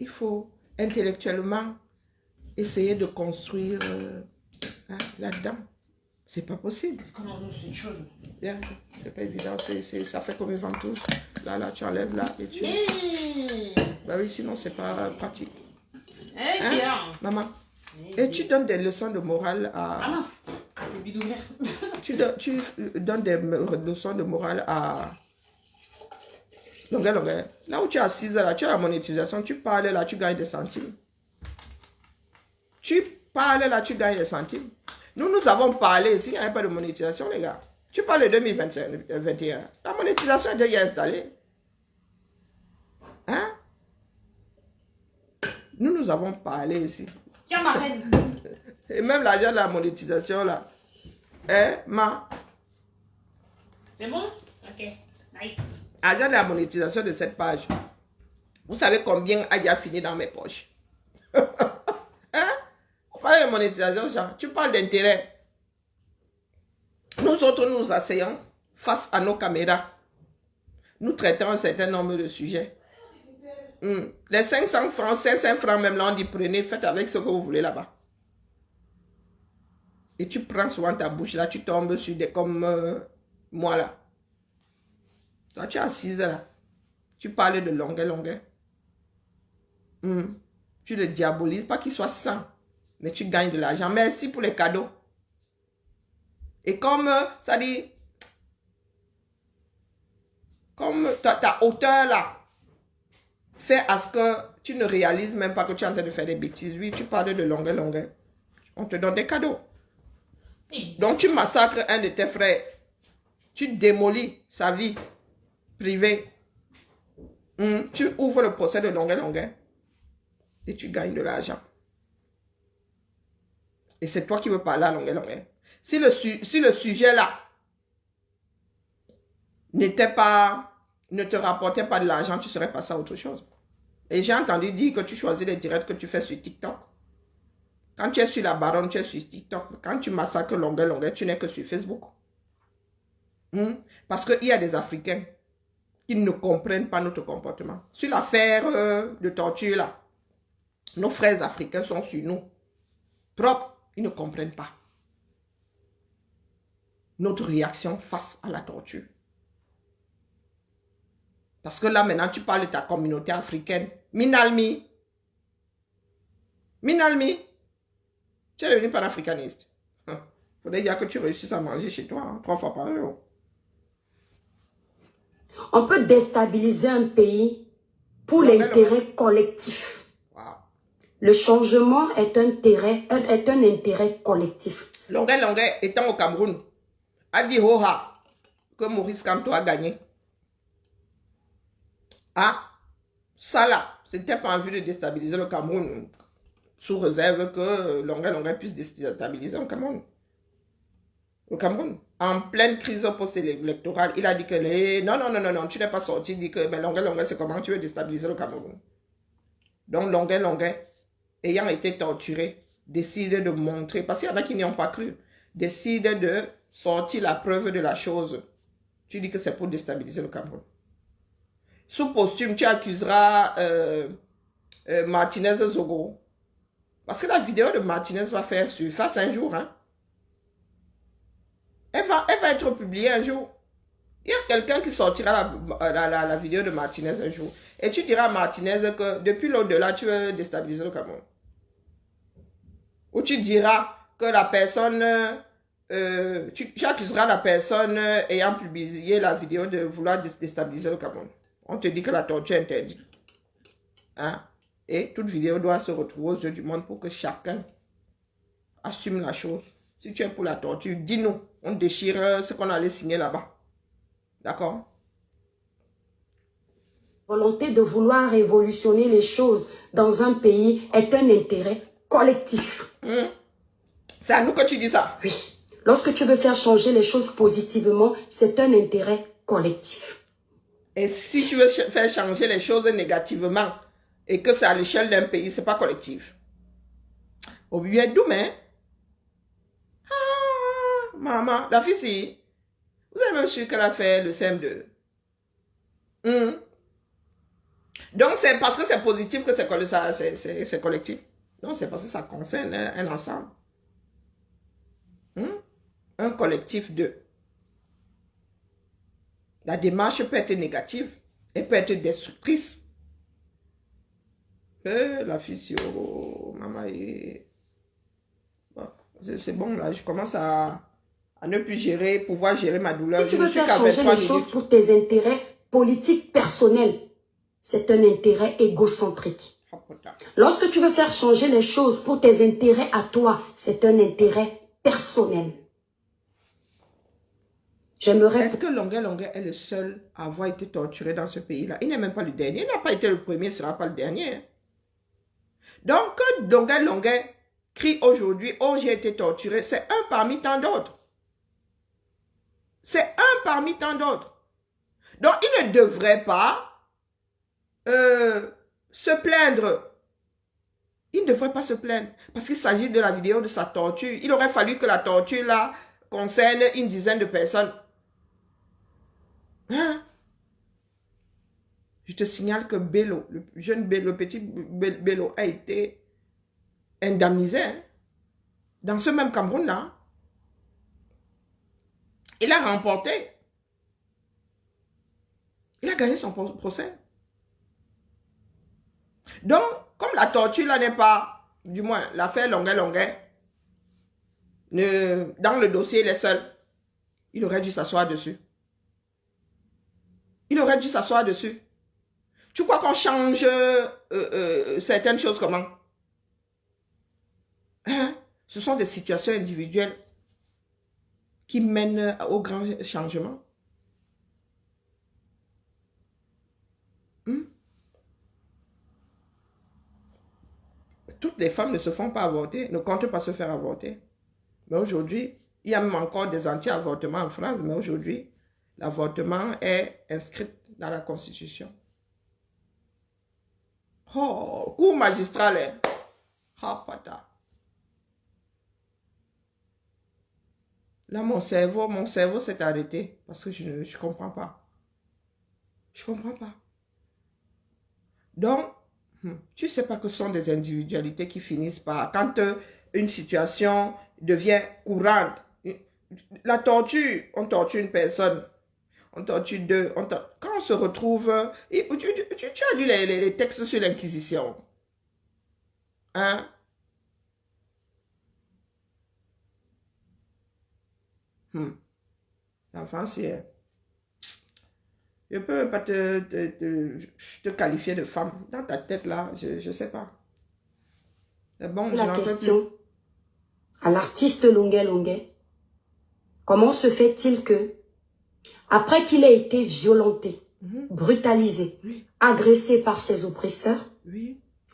Il faut intellectuellement essayer de construire là-dedans. C'est pas possible. Comment on fait une chose? Bien, c'est pas évident. Ça fait comme une ventouse. Là, tu enlèves là et tu... Bah oui, sinon c'est pas pratique. Hein, maman? Et tu donnes des leçons de morale à... Ah mince, j'ai oublié d'ouvrir. Tu donnes des leçons de morale à... Longueur. Là où tu es assise, là, tu as la monétisation, tu parles là, tu gagnes des centimes. Tu parles là, tu gagnes des centimes. Nous avons parlé ici, il n'y avait pas de monétisation, les gars. Tu parles de 2021. La monétisation est déjà installée. Hein? Nous avons parlé ici. Tiens, ma reine. Et même l'argent de la monétisation, là. Hein, C'est bon? Ok, nice. L'argent de la monétisation de cette page. Vous savez combien a déjà fini dans mes poches? Hein? On parle de monétisation, Jean. Tu parles d'intérêt. Nous autres, nous nous asseyons face à nos caméras. Nous traitons un certain nombre de sujets. Les 500 francs même là, on dit prenez, faites avec ce que vous voulez là-bas. Et tu prends souvent ta bouche là, tu tombes sur des comme moi là. Toi, tu es assise là. Tu parles de longueur. Tu le diabolises, pas qu'il soit sain, mais tu gagnes de l'argent. Merci pour les cadeaux. Et comme ça dit, comme ta hauteur là, fait à ce que tu ne réalises même pas que tu es en train de faire des bêtises. Oui, tu parles de longueur. On te donne des cadeaux. Donc tu massacres un de tes frères. Tu démolis sa vie privée. Tu ouvres le procès de longueur. Et tu gagnes de l'argent. Et c'est toi qui veux parler à longueur. Si le sujet là ne te rapportait pas de l'argent, tu serais passé à autre chose. Et j'ai entendu dire que tu choisis les directs que tu fais sur TikTok. Quand tu es sur la baronne, tu es sur TikTok. Quand tu massacres longueur, tu n'es que sur Facebook. Parce qu'il y a des Africains qui ne comprennent pas notre comportement. Sur l'affaire de torture là, nos frères africains sont sur nous. Propres, ils ne comprennent pas notre réaction face à la torture. Parce que là, maintenant, tu parles de ta communauté africaine. Minalmi. Tu es devenu panafricaniste. Faudrait dire que tu réussisses à manger chez toi 3 fois par jour. On peut déstabiliser un pays pour l'intérêt collectif. Wow. Le changement est un intérêt collectif. Longueur étant au Cameroun, a dit Hoha que Maurice Kamto a gagné. Ah, ça là, c'était pas en vue de déstabiliser le Cameroun, sous réserve que longueur puisse déstabiliser le Cameroun. Le Cameroun, en pleine crise post-électorale, il a dit que non, tu n'es pas sorti, il dit que mais longueur, c'est comment tu veux déstabiliser le Cameroun. Donc longueur, ayant été torturé, décide de montrer, parce qu'il y en a qui n'y ont pas cru, décide de sortir la preuve de la chose. Tu dis que c'est pour déstabiliser le Cameroun. Sous posthume, tu accuseras Martinez Zogo. Parce que la vidéo de Martinez va faire surface un jour. Hein. Elle va être publiée un jour. Il y a quelqu'un qui sortira la vidéo de Martinez un jour. Et tu diras à Martinez que depuis l'au-delà, tu veux déstabiliser le Cameroun. Ou tu diras que la personne... tu accuseras la personne ayant publié la vidéo de vouloir déstabiliser le Cameroun. On te dit que la torture est interdite. Hein? Et toute vidéo doit se retrouver aux yeux du monde pour que chacun assume la chose. Si tu es pour la torture, dis-nous. On déchire ce qu'on allait signer là-bas. D'accord? volonté de vouloir révolutionner les choses dans un pays est un intérêt collectif. C'est à nous que tu dis ça. Oui. Lorsque tu veux faire changer les choses positivement, c'est un intérêt collectif. Et si tu veux faire changer les choses négativement et que c'est à l'échelle d'un pays, c'est pas collectif. Au lieu demain, maman, la fille, si, vous avez même su qu'elle a fait le CM2. Donc, c'est parce que c'est positif que c'est collectif. Non, c'est parce que ça concerne un ensemble. Un collectif de. La démarche peut être négative et peut être destructrice. La fille, oh, maman, bon, c'est bon, là, je commence à ne plus gérer, pouvoir gérer ma douleur. Si tu veux faire changer les choses pour tes intérêts politiques personnels, c'est un intérêt égocentrique. Lorsque tu veux faire changer les choses pour tes intérêts à toi, c'est un intérêt personnel. J'aimerais... Est-ce que Longuet est le seul à avoir été torturé dans ce pays-là? Il n'est même pas le dernier. Il n'a pas été le premier, il ne sera pas le dernier. Donc, que Longuet crie aujourd'hui, oh, j'ai été torturé, c'est un parmi tant d'autres. C'est un parmi tant d'autres. Donc, il ne devrait pas se plaindre. Il ne devrait pas se plaindre parce qu'il s'agit de la vidéo de sa torture. Il aurait fallu que la torture là concerne une dizaine de personnes. Hein? Je te signale que Bello, le petit Bello a été indemnisé dans ce même Cameroun là. Il a remporté. Il a gagné son procès. Donc, comme la torture là n'est pas, du moins, l'affaire Longuet, dans le dossier, il est seul. Il aurait dû s'asseoir dessus. Il aurait dû s'asseoir dessus. Tu crois qu'on change certaines choses comment? Hein? Ce sont des situations individuelles qui mènent au grand changement. Toutes les femmes ne se font pas avorter, ne comptent pas se faire avorter. Mais aujourd'hui, il y a même encore des anti-avortements en France, mais aujourd'hui, l'avortement est inscrit dans la Constitution. Oh, cours magistral, hein? Ah, pata. Là, mon cerveau s'est arrêté parce que je ne comprends pas. Je ne comprends pas. Donc, tu ne sais pas que ce sont des individualités qui finissent par... Quand une situation devient courante, la torture, on torture une personne, on torture deux, quand on se retrouve... Tu as lu les textes sur l'Inquisition. Hein? L'enfant, c'est... Je ne peux même pas te qualifier de femme. Dans ta tête, là, je ne sais pas. Bon, la question à l'artiste Longuet, comment se fait-il que, après qu'il ait été violenté, brutalisé, agressé par ses oppresseurs,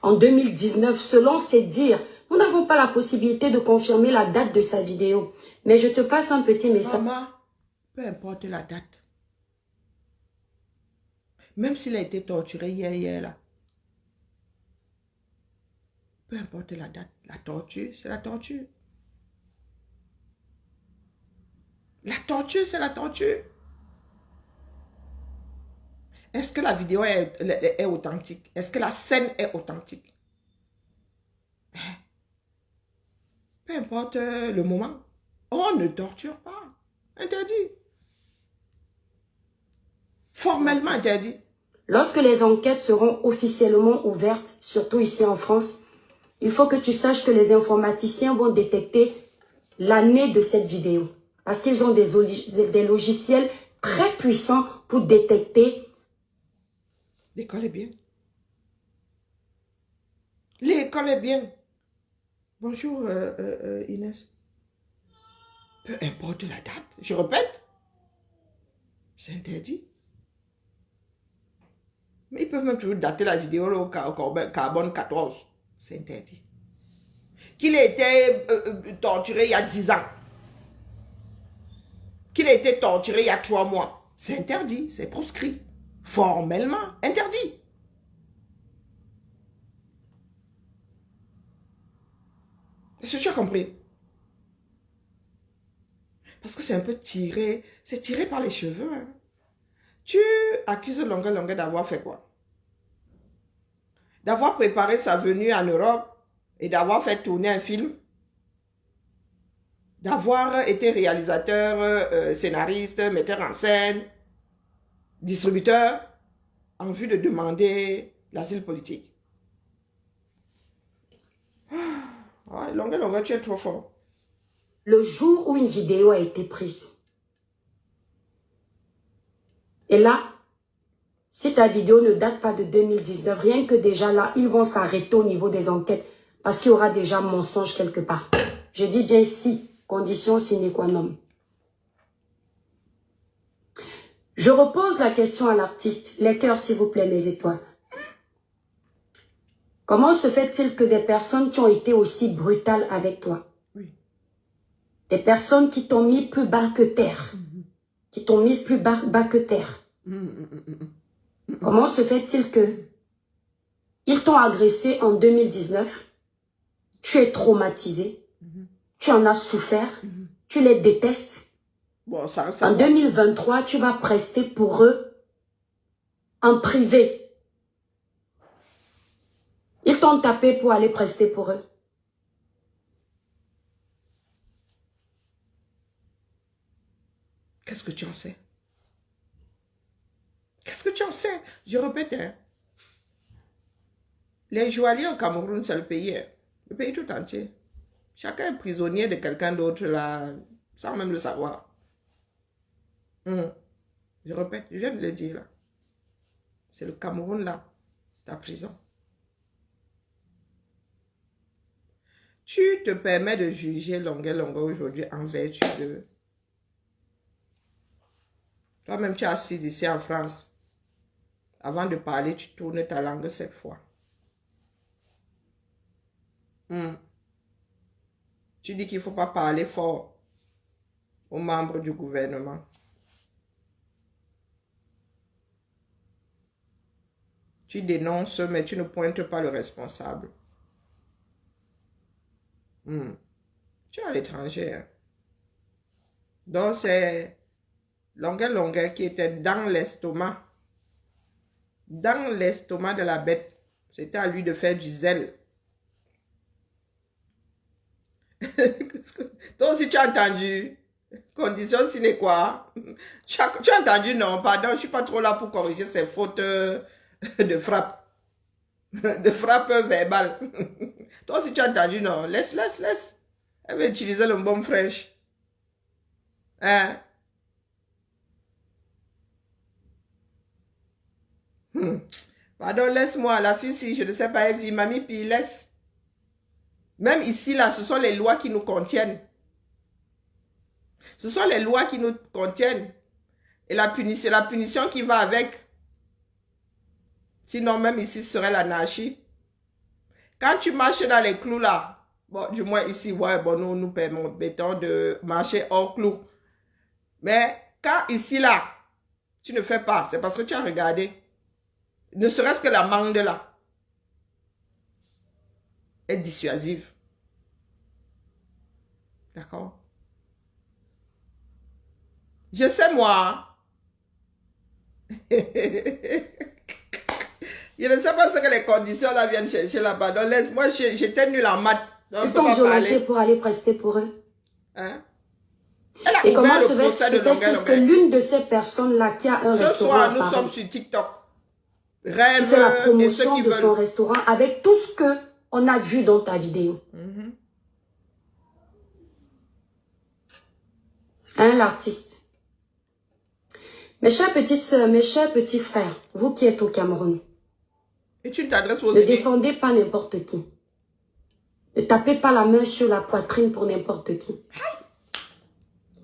en 2019, selon ses dires, nous n'avons pas la possibilité de confirmer la date de sa vidéo. Mais je te passe un petit message. Maman, peu importe la date. Même s'il a été torturé hier, là. Peu importe la date. La torture, c'est la torture. La torture, c'est la torture. Est-ce que la vidéo est authentique? Est-ce que la scène est authentique? Peu importe le moment. On ne torture pas. Interdit. Formellement interdit. Lorsque les enquêtes seront officiellement ouvertes, surtout ici en France, il faut que tu saches que les informaticiens vont détecter l'année de cette vidéo. Parce qu'ils ont des logiciels très puissants pour détecter. L'école est bien. L'école est bien. Bonjour Inès. Peu importe la date. Je répète. C'est interdit. Mais ils peuvent même toujours dater la vidéo là, au carbone 14. C'est interdit. Qu'il ait été torturé il y a 10 ans. Qu'il ait été torturé il y a 3 mois. C'est interdit, c'est proscrit. Formellement interdit. Est-ce que tu as compris? Parce que c'est un peu tiré, c'est tiré par les cheveux. Hein. Tu accuses Longue d'avoir fait quoi? D'avoir préparé sa venue en Europe et d'avoir fait tourner un film? D'avoir été réalisateur, scénariste, metteur en scène, distributeur, en vue de demander l'asile politique. Ah, Longue, tu es trop fort. Le jour où une vidéo a été prise. Et là, si ta vidéo ne date pas de 2019, rien que déjà là, ils vont s'arrêter au niveau des enquêtes parce qu'il y aura déjà mensonge quelque part. Je dis bien si, condition sine qua non. Je repose la question à l'artiste. Les cœurs, s'il vous plaît, mes étoiles. Comment se fait-il que des personnes qui ont été aussi brutales avec toi, des personnes qui t'ont mis plus bas que terre, qui t'ont mis plus bas que terre, comment se fait-il que ils t'ont agressé en 2019, tu es traumatisé, tu en as souffert, tu les détestes. Bon, ça en 2023, tu vas prester pour eux en privé. Ils t'ont tapé pour aller prester pour eux. Qu'est-ce que tu en sais? Qu'est-ce que tu en sais? Je répète, hein. Les joailliers au Cameroun, c'est le pays tout entier. Chacun est prisonnier de quelqu'un d'autre là, sans même le savoir. Je répète, je viens de le dire là. C'est le Cameroun là, ta prison. Tu te permets de juger Longue aujourd'hui en vertu de... Toi-même, tu es assis ici en France. Avant de parler, tu tournes ta langue 7 fois. Tu dis qu'il ne faut pas parler fort aux membres du gouvernement. Tu dénonces, mais tu ne pointes pas le responsable. Tu es à l'étranger. Hein? Donc, c'est Longue qui était dans l'estomac. Dans l'estomac de la bête. C'était à lui de faire du zèle. Toi aussi, tu as entendu. Condition sine qua. Tu as entendu, non, pardon, je ne suis pas trop là pour corriger ces fautes de frappe. De frappe verbale. Toi aussi, tu as entendu, non. Laisse. Elle va utiliser le bon fraîche. Hein? Pardon, laisse-moi. La fille, si je ne sais pas, elle vit. Mamie, puis laisse. Même ici, là, ce sont les lois qui nous contiennent. Ce sont les lois qui nous contiennent. Et la punition qui va avec. Sinon, même ici, ce serait l'anarchie. Quand tu marches dans les clous, là, bon, du moins ici, ouais, bon, nous permettons de marcher hors clous. Mais quand ici, là, tu ne fais pas, c'est parce que tu as regardé. Ne serait-ce que l'amende, là, est dissuasive. D'accord? Je sais, moi. Je ne sais pas ce que les conditions là viennent chercher là-bas. Donc laisse-moi, j'étais nulle en maths. Ils t'ont violenté pour aller prester pour eux. Hein? Et comment se fait-il que l'une de ces personnes-là qui a un restaurant... Ce soir, nous sommes sur TikTok. Rêve fait la promotion de veulent. son restaurant avec tout ce qu'on a vu dans ta vidéo. Hein, l'artiste? Mes chères petites sœurs, mes chers petits frères, vous qui êtes au Cameroun, et tu t'adresses aux ne aînés. défendez pas n'importe qui. Ne tapez pas la main sur la poitrine pour n'importe qui.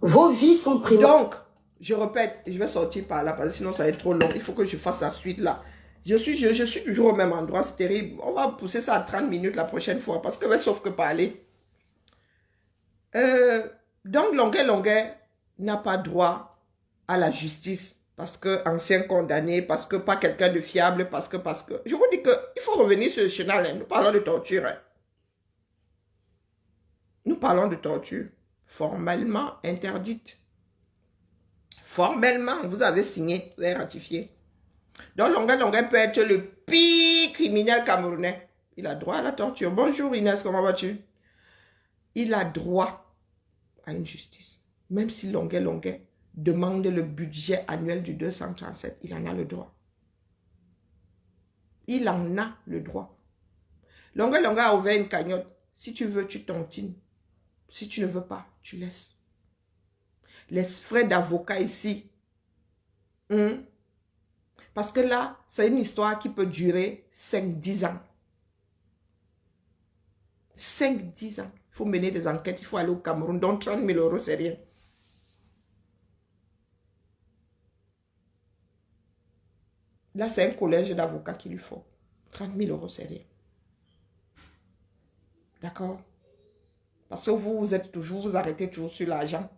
Vos vies sont primordiales. Donc, je répète, je vais sortir par là parce que sinon ça va être trop long. Il faut que je fasse la suite là. Je suis toujours au même endroit, c'est terrible. On va pousser ça à 30 minutes la prochaine fois, parce que sauf que parler. Donc, Longuet n'a pas droit à la justice, parce que ancien condamné, parce que pas quelqu'un de fiable, parce que. Je vous dis qu'il faut revenir sur le chenal, hein. Nous parlons de torture. Hein. Nous parlons de torture formellement interdite. Formellement, vous avez signé, vous avez ratifié. Donc, Longuet peut être le pire criminel camerounais. Il a droit à la torture. Bonjour Inès, comment vas-tu? Il a droit à une justice. Même si Longuet demande le budget annuel du 237, il en a le droit. Il en a le droit. Longuet a ouvert une cagnotte. Si tu veux, tu tontines. Si tu ne veux pas, tu laisses. Les frais d'avocat ici. Parce que là, c'est une histoire qui peut durer 5-10 ans. 5-10 ans. Il faut mener des enquêtes, il faut aller au Cameroun. Donc 30 000 euros, c'est rien. Là, c'est un collège d'avocats qu'il lui faut. 30 000 euros, c'est rien. D'accord? Parce que vous êtes toujours, vous arrêtez toujours sur l'argent.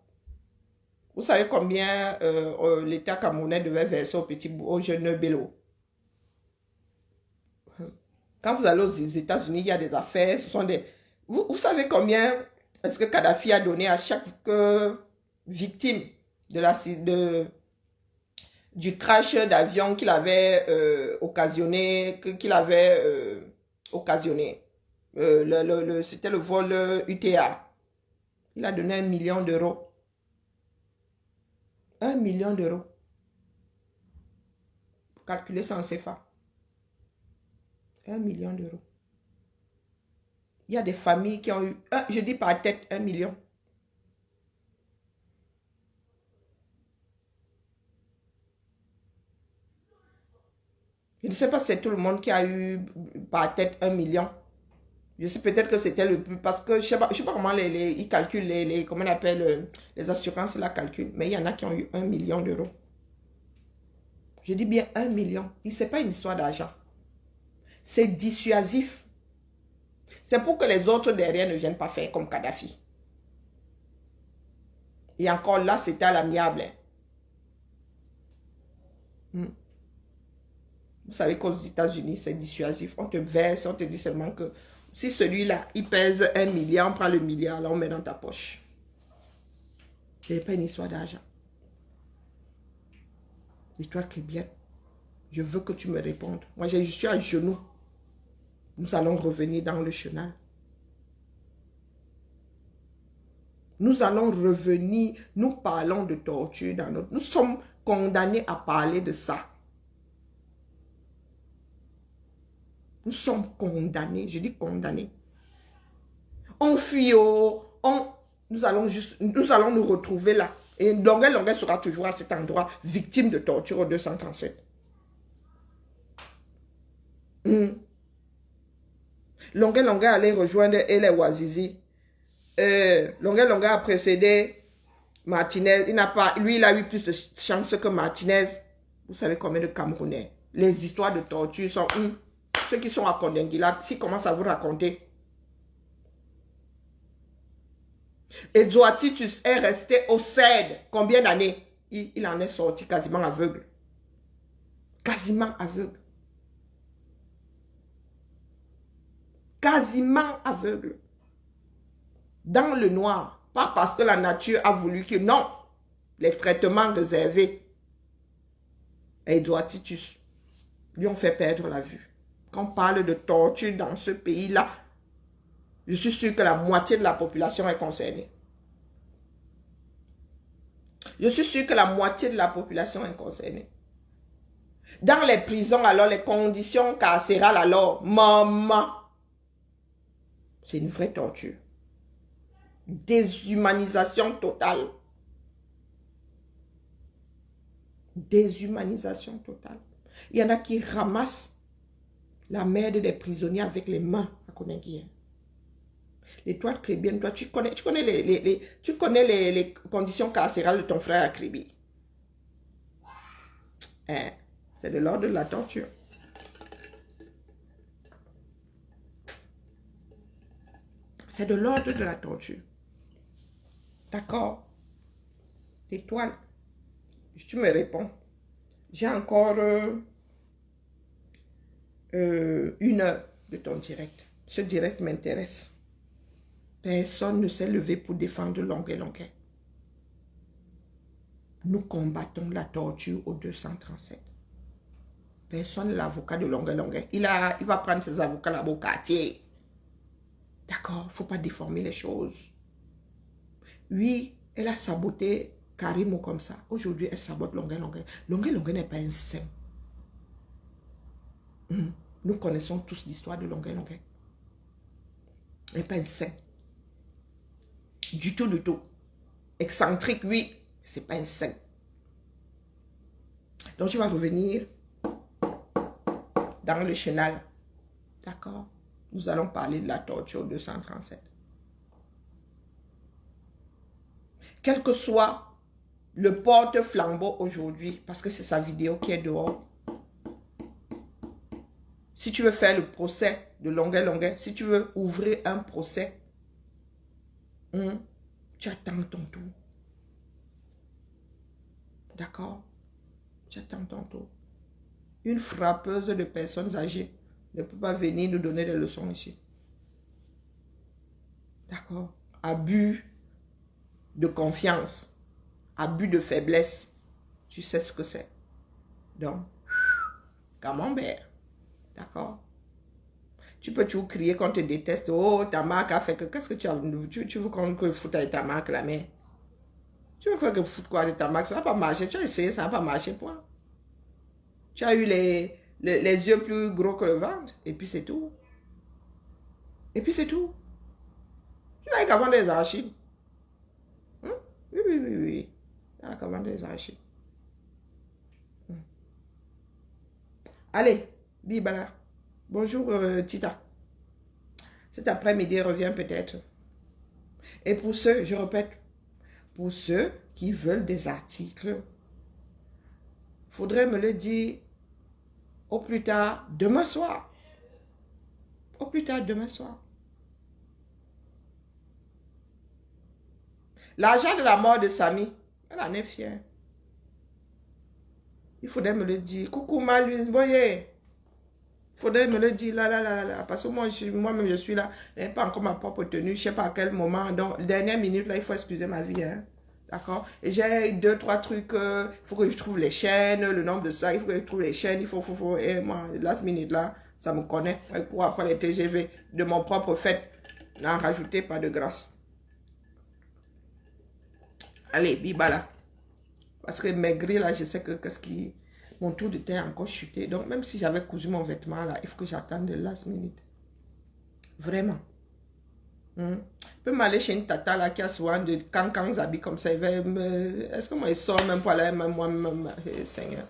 Vous savez combien l'État camerounais devait verser au jeune Bello? Quand vous allez aux États-Unis, il y a des affaires, ce sont des... Vous savez combien est-ce que Kadhafi a donné à chaque victime du crash d'avion qu'il avait occasionné, c'était le vol UTA. Il a donné 1 million d'euros. 1 million d'euros. Calculez ça en CFA. 1 million d'euros. Il y a des familles qui ont eu, je dis par tête, 1 million. Je ne sais pas si c'est tout le monde qui a eu par tête 1 million. Je sais peut-être que c'était le plus, parce que je ne sais pas comment ils calculent, comment on appelle, les assurances, la calculent. Mais il y en a qui ont eu 1 million d'euros. Je dis bien 1 million. Ce n'est pas une histoire d'argent. C'est dissuasif. C'est pour que les autres derrière ne viennent pas faire comme Kadhafi. Et encore là, c'était à l'amiable. Vous savez qu'aux États-Unis, c'est dissuasif. On te verse, on te dit seulement que si celui-là, il pèse 1 milliard, on prend le milliard, là, on met dans ta poche. Ce n'est pas une histoire d'argent. Dis-toi que bien, je veux que tu me répondes. Moi, je suis à genoux. Nous allons revenir dans le chenal. Nous allons revenir, nous parlons de torture dans notre... Nous sommes condamnés à parler de ça. Nous sommes condamnés, je dis condamnés. On fuit, nous allons nous retrouver là. Et Longuet sera toujours à cet endroit, victime de torture au 237. Longuet allait rejoindre les Ouazizi. Longuet a précédé Martinez. Lui, il a eu plus de chance que Martinez. Vous savez combien de Camerounais? Les histoires de torture sont... Ceux qui sont à Kondengila, s'ils commencent à vous raconter. Et Zoatitus est resté au CED. Combien d'années? Il en est sorti quasiment aveugle. Quasiment aveugle. Quasiment aveugle. Dans le noir. Pas parce que la nature a voulu que... Non. Les traitements réservés. Et Zoatitus lui ont fait perdre la vue. Quand on parle de torture dans ce pays-là, je suis sûr que la moitié de la population est concernée. Je suis sûr que la moitié de la population est concernée. Dans les prisons, alors, les conditions carcérales, alors, maman, c'est une vraie torture. Déshumanisation totale. Déshumanisation totale. Il y en a qui ramassent la merde des prisonniers avec les mains à Konenguien. Les toits crébiennes, toi, tu connais les conditions carcérales de ton frère à Kribi. C'est de l'ordre de la torture. C'est de l'ordre de la torture. D'accord? Étoile. Tu me réponds. J'ai encore 1 heure de ton direct. Ce direct m'intéresse. Personne ne s'est levé pour défendre Longuet. Nous combattons la torture au 237. Personne n'est l'avocat de Longuet. Il va prendre ses avocats là-bas au quartier. D'accord? Il ne faut pas déformer les choses. Oui, elle a saboté Karimo comme ça. Aujourd'hui, elle sabote Longuet. Longuet n'est pas un saint. Nous connaissons tous l'histoire de Longuet. Elle n'est pas un saint. Du tout. Excentrique, oui. C'est pas un saint. Donc, tu vas revenir dans le chenal. D'accord? Nous allons parler de la torture 237. Quel que soit le porte-flambeau aujourd'hui, parce que c'est sa vidéo qui est dehors. Si tu veux faire le procès de Longuet, si tu veux ouvrir un procès, tu attends ton tour. D'accord? Tu attends ton tour. Une frappeuse de personnes âgées ne peut pas venir nous donner des leçons ici. D'accord? Abus de confiance, abus de faiblesse. Tu sais ce que c'est. Donc, camembert. D'accord? Tu peux toujours crier qu'on te déteste. Oh, ta marque a fait que... Qu'est-ce que tu as... Tu veux qu'on foute avec ta marque, la mère? Tu veux que foute quoi de ta marque? Ça n'a pas marché. Tu as essayé, ça n'a pas marché, point. Tu as eu les yeux plus gros que le ventre. Et puis c'est tout. Et puis c'est tout. Tu n'as qu'à vendre des archives. Oui. Tu n'as qu'à vendre des archives. Allez, Bibala. Bonjour, Tita. Cet après-midi, reviens peut-être. Et pour ceux, je répète, pour ceux qui veulent des articles, faudrait me le dire au plus tard demain soir. Au plus tard demain soir. L'argent de la mort de Samy, elle en est fière. Il faudrait me le dire. Coucou Maluise Boyer. Il faudrait me le dire là. Parce que moi-même je suis là. Je n'ai pas encore ma propre tenue. Je ne sais pas à quel moment. Donc, dernière minute, là, il faut excuser ma vie. Hein. D'accord? Et j'ai 2, 3 trucs. Il faut que je trouve les chaînes, le nombre de ça. Il faut que je trouve les chaînes. Il faut. Et moi, last minute là, ça me connaît. Pour après les TGV de mon propre fait. N'en rajoutez pas de grâce. Allez, Bibala. Parce que maigri là, je sais que mon tour de teint a encore chuté. Donc, même si j'avais cousu mon vêtement là, il faut que j'attende de last minute. Vraiment. Je peux m'aller chez une tata là qui a souvent de cancans habits comme ça. Est-ce que moi, il sort même pas là, même moi-même, Seigneur.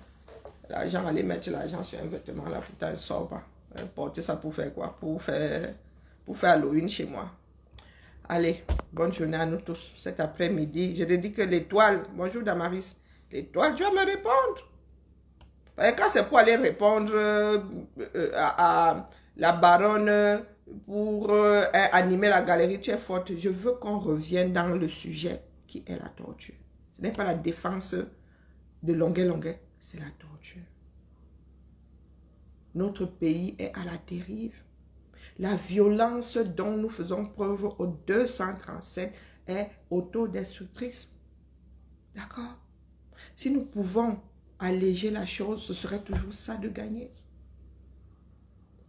L'argent, aller mettre l'argent sur un vêtement là, putain, il ne sort pas. Porter ça pour faire quoi? Pour faire Halloween chez moi. Allez, bonne journée à nous tous. Cet après-midi, je te dis que l'étoile, bonjour Damaris, l'étoile, tu vas me répondre. Et quand c'est pour aller répondre à la baronne pour animer la galerie, tu es forte. Je veux qu'on revienne dans le sujet qui est la torture. Ce n'est pas la défense de Longuet, c'est la torture. Notre pays est à la dérive. La violence dont nous faisons preuve au 237 est autodestructrice. D'accord? Si nous pouvons alléger la chose, ce serait toujours ça de gagner.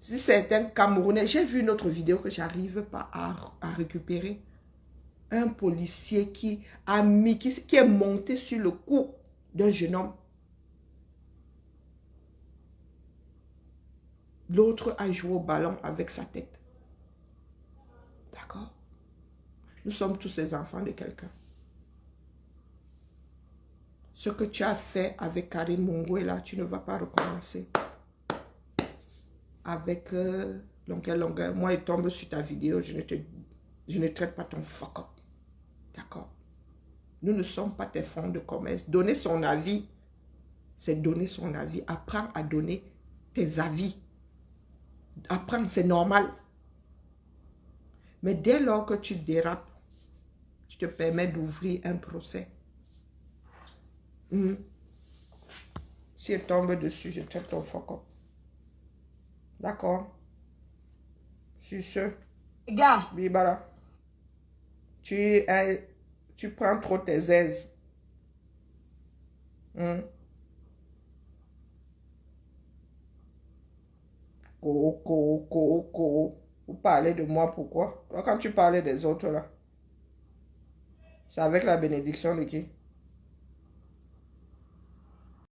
Si certains Camerounais, j'ai vu une autre vidéo que j'arrive pas à récupérer. Un policier qui est monté sur le cou d'un jeune homme. L'autre a joué au ballon avec sa tête. D'accord? Nous sommes tous les enfants de quelqu'un. Ce que tu as fait avec Karim Mongwe, là, tu ne vas pas recommencer. Avec Longuet. Moi, il tombe sur ta vidéo, je ne traite pas ton fuck up. D'accord? Nous ne sommes pas tes fonds de commerce. Donner son avis, c'est donner son avis. Apprends à donner tes avis. Apprendre, c'est normal. Mais dès lors que tu dérapes, tu te permets d'ouvrir un procès. Si elle tombe dessus, je traite ton fuck up. D'accord? Sur ce. Gars. Bibara. Tu prends trop tes aises. Vous parlez de moi, pourquoi? Toi, quand tu parlais des autres là, c'est avec la bénédiction de qui?